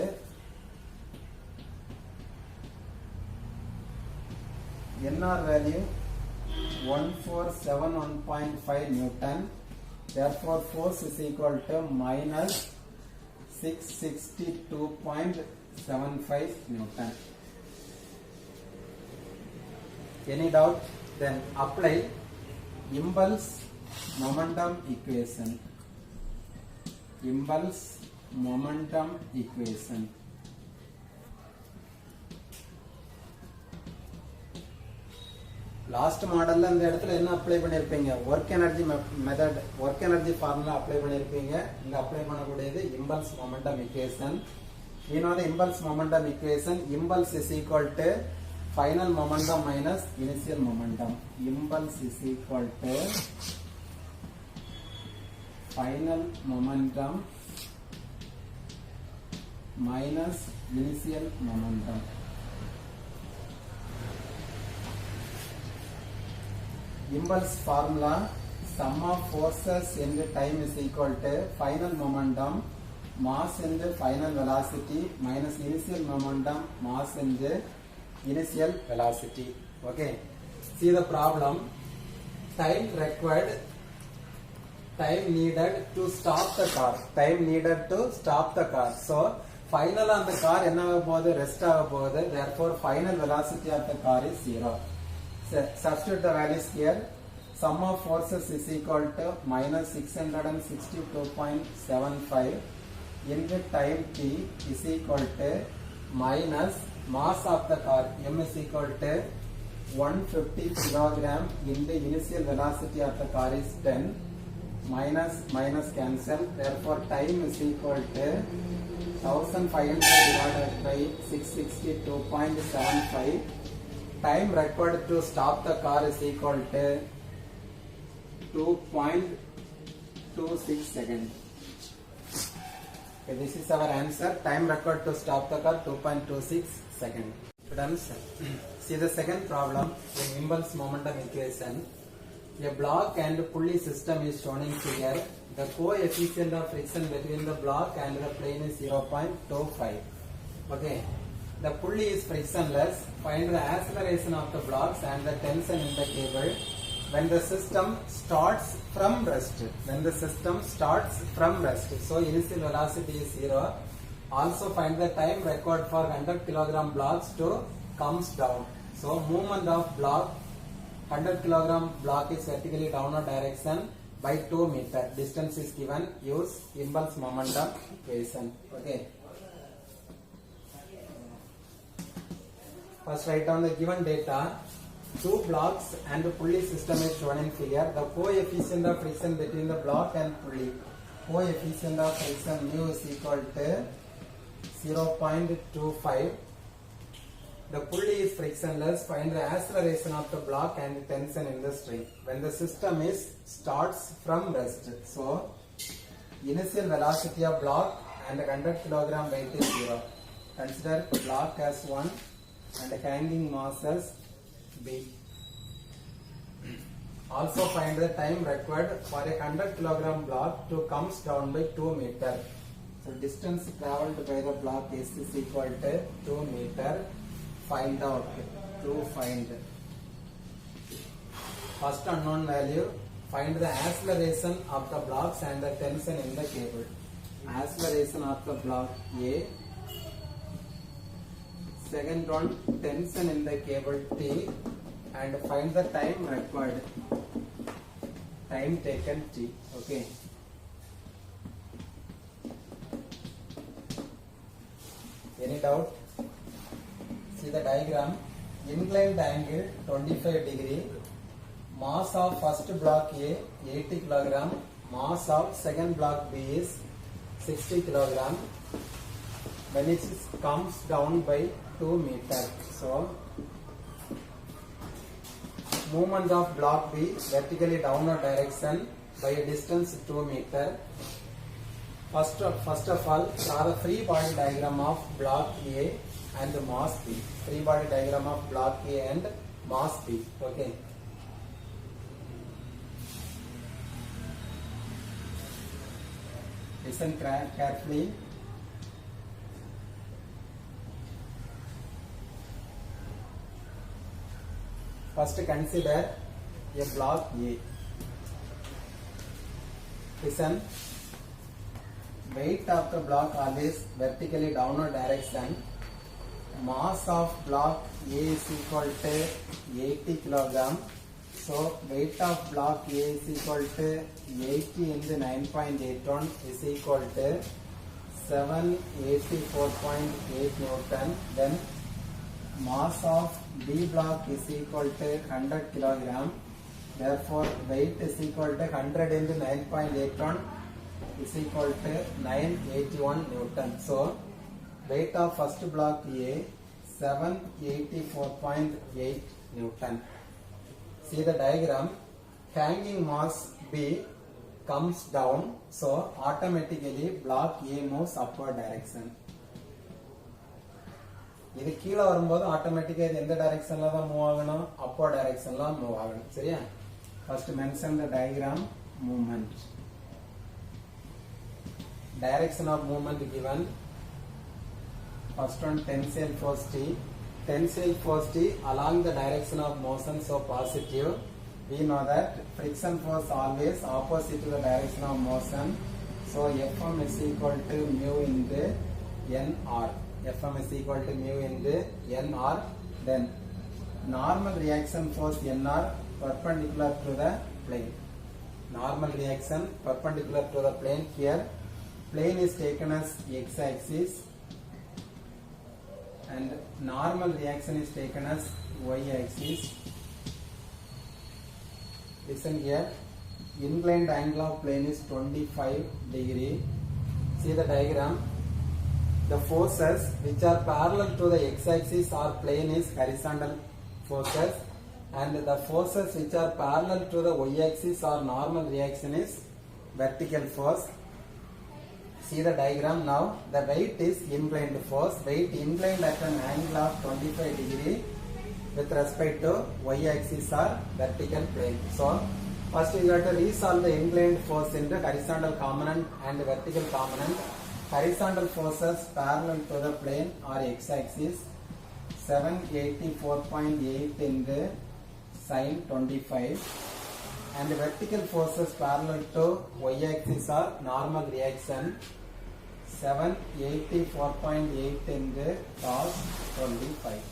nr value 1471.5 Newton. Therefore force is equal to minus 662.75 Newton. Any doubt? Then apply impulse momentum equation. Impulse momentum equation. Last மாடல்ல இந்த இடத்துல என்ன apply பண்ணிருப்பீங்க, work energy method, work energy formula apply பண்ணிருப்பீங்க. இங்க apply பண்ணக்கூடியது impulse momentum equation. we know the impulse momentum equation. Impulse is equal to final momentum minus initial momentum. Impulse is equal to final momentum minus initial momentum. Impulse formula, sum of forces into time is equal to final momentum mass into final velocity minus initial momentum mass into initial velocity. Okay, see the problem. Time required, time needed to stop the car. Time needed to stop the car. So final on the car enna agapodhu, rest agapodhu. Therefore final velocity of the car is 0. Substitute the values here. Sum of forces is equal to minus 662.75 into time t is equal to minus mass of the car m is equal to 150 kilogram into initial velocity of the car is 10. Minus cancel. Therefore time is equal to 1500 divided by 662.75. Time required to stop the car is equal to 2.26 seconds. Okay, this is our answer. Time required to stop the car 2.26 seconds. Students, see the second problem in impulse momentum equation. A block and pulley system is shown in figure. The coefficient of friction between the block and the plane is 0.25. Okay. The pulley is frictionless. Find the acceleration of the blocks and the tension in the cable when the system starts from rest. When the system starts from rest. So initial velocity is 0. Also find the time required for 100 kilogram blocks to comes down. So movement of block, 100 kilogram block is vertically downward direction by 2 meter. Distance is given. Use impulse momentum equation. Okay. First write down the given data. Two blocks and the pulley system is shown in figure. The coefficient of friction between the block and pulley. Coefficient of friction mu is equal to 0.25. The pulley is frictionless. Find the acceleration of the block and the tension in the string when the system starts from rest. So, initial velocity of block and 100 kg weight is 0. Consider block as 1 and hanging mass as B. Also find the time required for a 100 kg block to come down by 2 meter. So distance travelled by the block is equal to 2 meter. Find out to find first unknown value. Find the acceleration of the blocks and the tension in the cable. Acceleration of the block A. Second one, tension in the cable T, and find the time required. Time taken T. Okay. Any doubt? See the diagram. Inclined angle 25 degree. Mass of first block A 80 kg. Mass of second block B is 60 kg. When it comes down by 2 meter. So, movement of block B vertically downward direction by a distance 2 meter. First of all, draw the free body diagram of block A and mass B. Free body diagram of block A and mass B. Okay. Listen carefully. First consider a block A. Listen. Weight of the block always vertically downward direction. Mass of block A is equal to 80 kg. So weight of block A is equal to 80 into 9.81 is equal to 784.8 Newton. Then mass of B block is equal to 100 kg. Therefore weight is equal to 100 into 9.81 is equal to 981 Newton. So weight of first block A 784.8 Newton. See the diagram. Hanging mass B comes down, so automatically block A moves upward direction. இது கீழ வரும்போது ஆட்டோமேட்டிக்கா இது எந்த டைரக்ஷன்ல தான் move ஆகணும், upward directionல move ஆகணும். சரியா? First mention the diagram movement. Direction of movement given. First one, tensile force T. Tensile force T along the direction of motion, so positive. We know that friction force always opposite to the direction of motion. So Fm is equal to mu into Nr. Fm is equal to mu into Nr. Then normal reaction force Nr perpendicular to the plane. Normal reaction perpendicular to the plane. Here plane is taken as x-axis and normal reaction is taken as y-axis. Listen here. Inclined angle of plane is 25 degree. See the diagram. The forces which are parallel to the x-axis or plane is horizontal forces, and the forces which are parallel to the y-axis or normal reaction is vertical force. See the diagram now. The weight is inclined force. Weight inclined at an angle of 25 degree with respect to y-axis or vertical plane. So first you have to resolve the inclined force into horizontal component and vertical component. Horizontal forces parallel to the plane or x-axis 784.8 into sin 25, and vertical forces parallel to y-axis or normal reaction 784.8 into cos 25.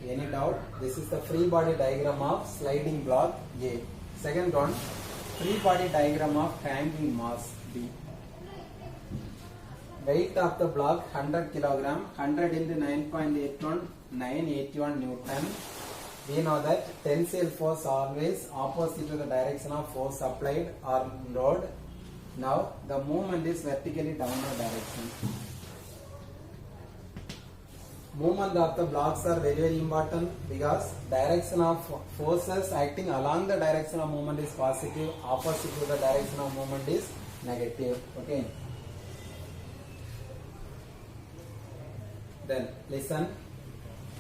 Any doubt? This is the free body diagram of sliding block A. Second one, free body diagram of hanging mass B. Weight of the block 100 kg. 100 into 9.81, 981 Newton. We know that tensile force always opposite to the direction of force applied or load. Now the movement is vertically downward direction. movement of the blocks are very very important because direction of forces acting along the direction of movement is positive, opposite to the direction of movement is negative. Okay. Then listen.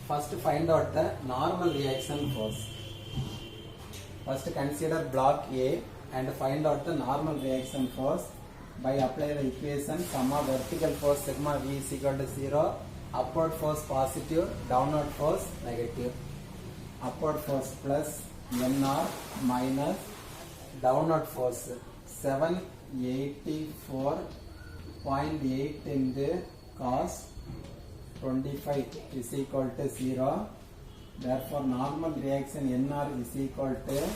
First find out the normal reaction force. First consider block A and find out the normal reaction force by applying the equation sum of vertical force sigma V is equal to 0, upward force positive, downward force negative. Upward force plus NR minus downward force 784.8 into cos 25 is equal to 0. Therefore, normal reaction NR is equal to,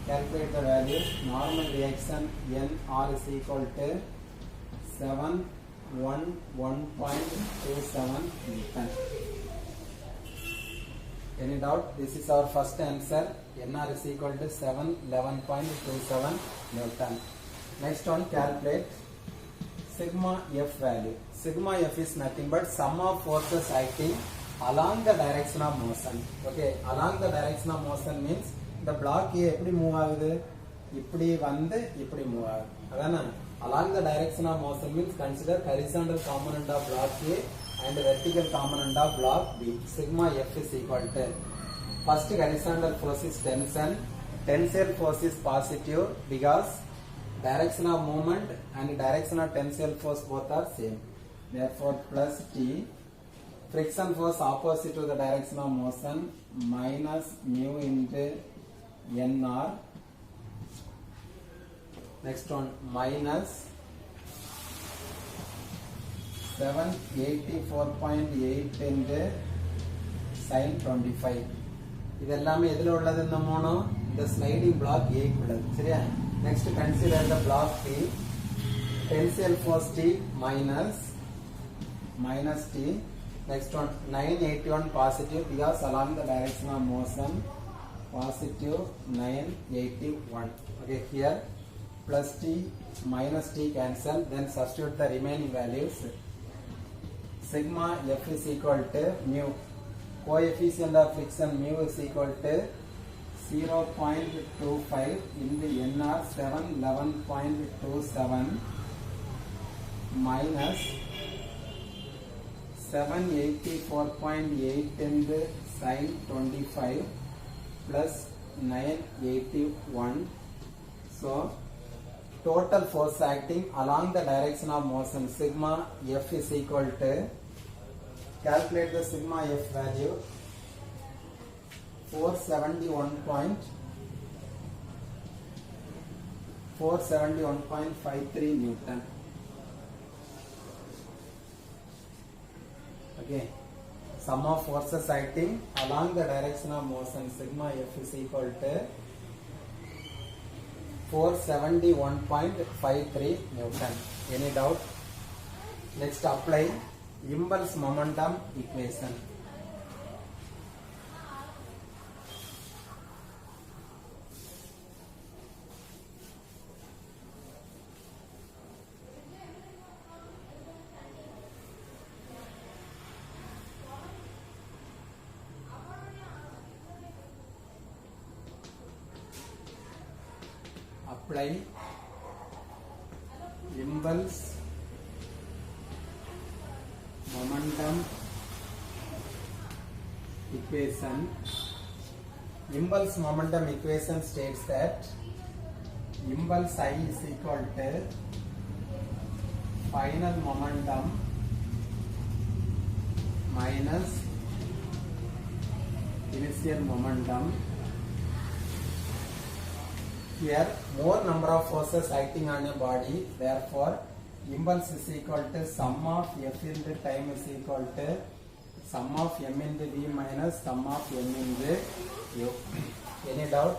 calculate the values, normal reaction NR is equal to 711.27 Newton. Any doubt? This is our first answer. NR is equal to 711.27 Newton. Next one, calculate sigma F value. Sigma F is nothing but sum of forces acting along the direction of motion. Okay, along the direction of motion means the block A எப்படி move ஆகுது, இப்படி வந்து இப்படி move ஆகுது. அதானே along the direction of motion means consider horizontal component of block A and vertical component of block B. Sigma F is equal to, first horizontal force is tension. Tensile force is positive because direction of movement and direction of tensile force both are same. Therefore plus T. Friction force opposite to the direction of motion minus mu into NR. Next one minus 784.8 into sin 25. இதெல்லாமே எதில் உள்ளது இந்த மூணும் இந்த sliding black A உள்ளது. சரியா? Next consider the block T. Tensile force T minus T. Next one 981 positive because along the direction of motion positive 981. Okay, here plus T minus T cancel, then substitute the remaining values. Sigma F is equal to mu. Coefficient of friction mu is equal to 0.25 into NR 711.27 minus 784.8 into sin 25 plus 981. So total force acting along the direction of motion sigma F is equal to, calculate the sigma F value, 471.53 Newton. Okay, sum of forces acting along the direction of motion sigma F is equal to 471.53 Newton. Any doubt? Next apply impulse momentum equation. Apply impulse momentum equation. Impulse momentum equation states that impulse I is equal to final momentum minus initial momentum. Here more number of forces acting on a body, therefore impulse is equal to sum of F into time is equal to sum of M into V minus sum of M into U. Any doubt?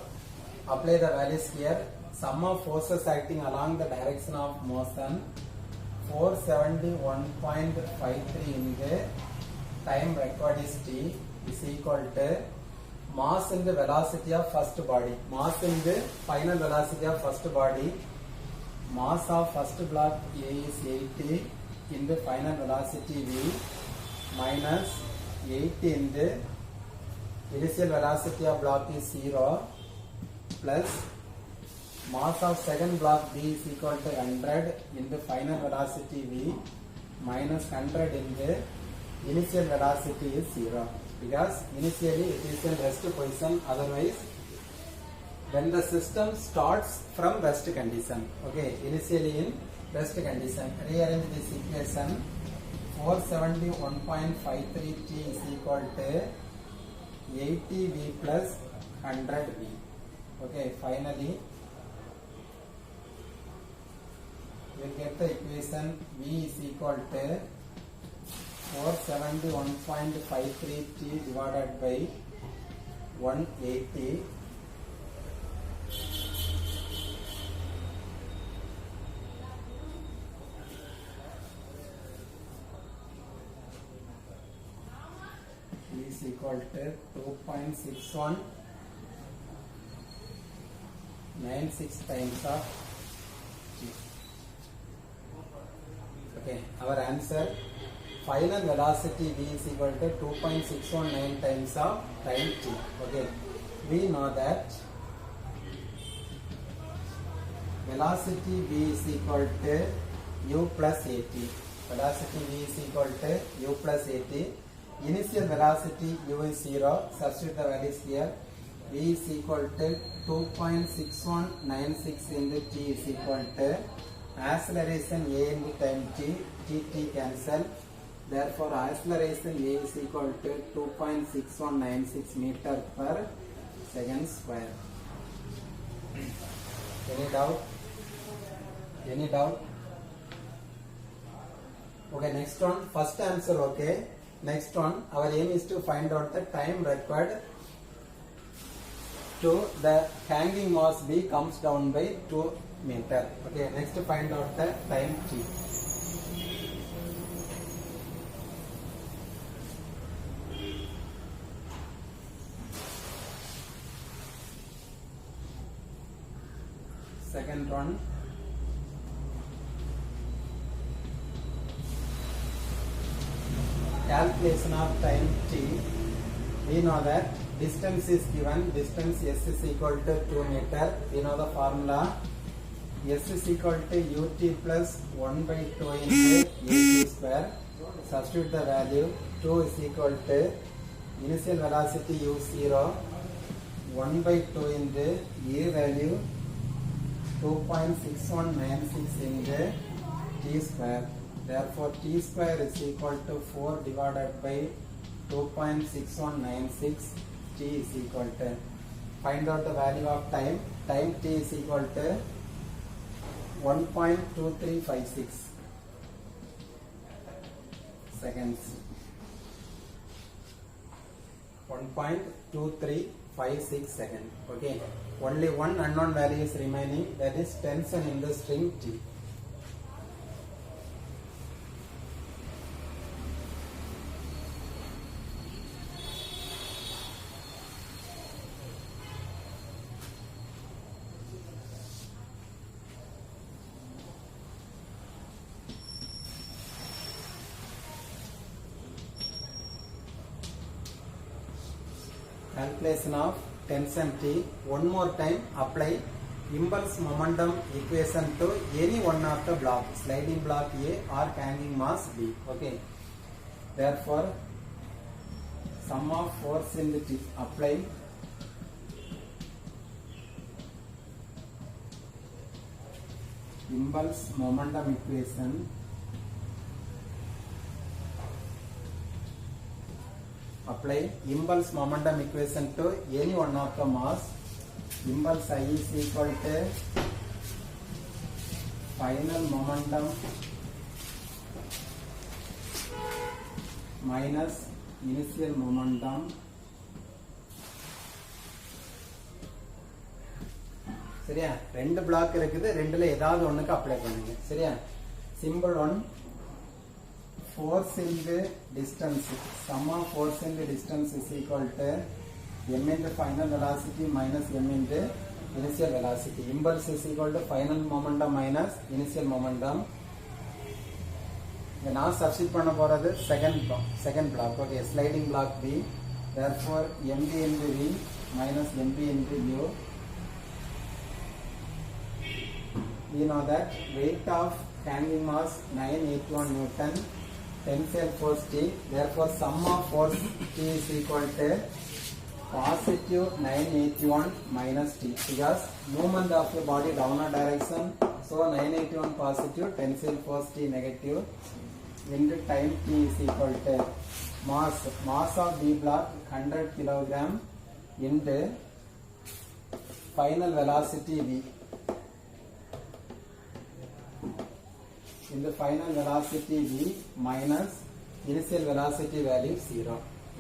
Apply the values here. Sum of forces acting along the direction of motion 471.53 into time required is T is equal to mass into velocity of first body. Mass into final velocity of first body. Mass of first block A is 80 into final velocity V minus 8 in the initial velocity of block is 0 plus mass of second block B is equal to 100 in the final velocity V minus 100 in the initial velocity is 0 because initially it is in rest position, otherwise when the system starts from rest condition, okay, initially in rest condition, rearrange this equation. 471.53 T is equal to 80 V plus 100 V. Okay, finally you will get the equation V is equal to 471.53 T divided by 180 is equal to 2.6196 times of T. Okay, our answer, final velocity V is equal to 2.619 times of time T. Okay, we know that velocity V is equal to U plus AT. Velocity V is equal to U plus AT. Initial velocity U is 0, substitute the values here. V is equal to 2.6196 into T is equal to acceleration A into time T, T cancel. Therefore, acceleration A is equal to 2.6196 meter per second square. Any doubt? Any doubt? Okay, next one, first answer okay. Next one, our aim is to find out the time required to the hanging mass B comes down by 2 meter. Okay, next find out the time T. Second one, calculation of time T. We know that distance is given, distance S is equal to 2 meter. We know the formula, S is equal to ut plus 1 by 2 into at square. Substitute the value, 2 is equal to initial velocity u0, 1 by 2 into A value 2.6196 into T square. Therefore, T square is equal to 4 divided by 2.6196. T is equal to, find out the value of time. Time T is equal to 1.2356 seconds. 1.2356 seconds. Okay. Only one unknown value is remaining, that is tension in the string T. Calculation of tension T. One more time, apply impulse momentum equation to any one of the block, sliding block A or hanging mass B. Okay. Therefore, sum of force in the T, apply impulse momentum equation to any one of the mass. Impulse I is equal to final momentum minus initial momentum. சரியா, ரெண்டு black இருக்குது, ரெண்டுல ஏதாவது ஒண்ணுக்கு apply பண்ணுங்க. சரியா, simple one, force in the distance, sum of force in the distance is equal to m into final velocity minus m into initial velocity. Impulse is equal to final momentum minus initial momentum. now substitute பண்ண போறது second block. Okay, sliding block B. Therefore mb into V minus mb into U. We know that weight of hanging mass 981 Newton, tensile force T. Therefore sum of force T is equal to positive 981 minus T, because movement of the body downward direction, so 981 positive, tensile force T negative, into time T is equal to mass of B block 100 kilogram into final velocity V. In the final velocity V minus initial velocity value 0.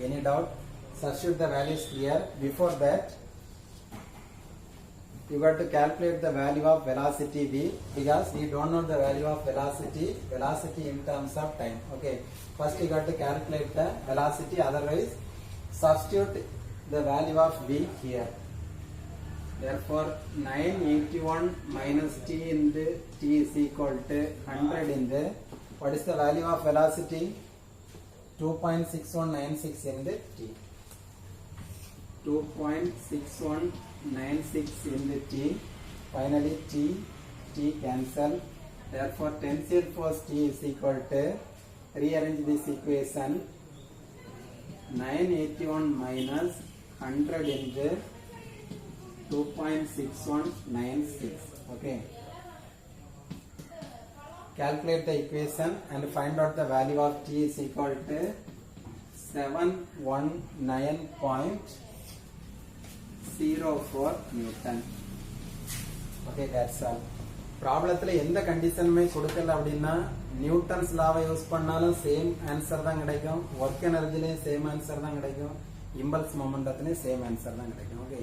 Any doubt? Substitute the values here. Before that, you got to calculate the value of velocity V, because we don't know the value of velocity in terms of time. Okay, first you got to calculate the velocity, otherwise substitute the value of V here. Therefore 981 minus T in the T is equal to 100 in the, what is the value of velocity? 2.6196 in the T. 2.6196 in the T. Finally T cancel. Therefore tensile force T is equal to, rearrange this equation, 981 minus 100 in the 2.6196. Okay, calculate the equation and find out the value of T is equal to 719.04 Newton. Okay, that's all. ப்ராப்ளத்தில் எந்த கண்டிஷனுமே கொடுக்கல அப்படின்னா Newton's லாவை use பண்ணாலும் same answer தான் கிடைக்கும், work எனர்ஜிலையும் same answer தான் கிடைக்கும், impulse மொமெண்டத்துலையும் same answer தான் கிடைக்கும். ஓகே.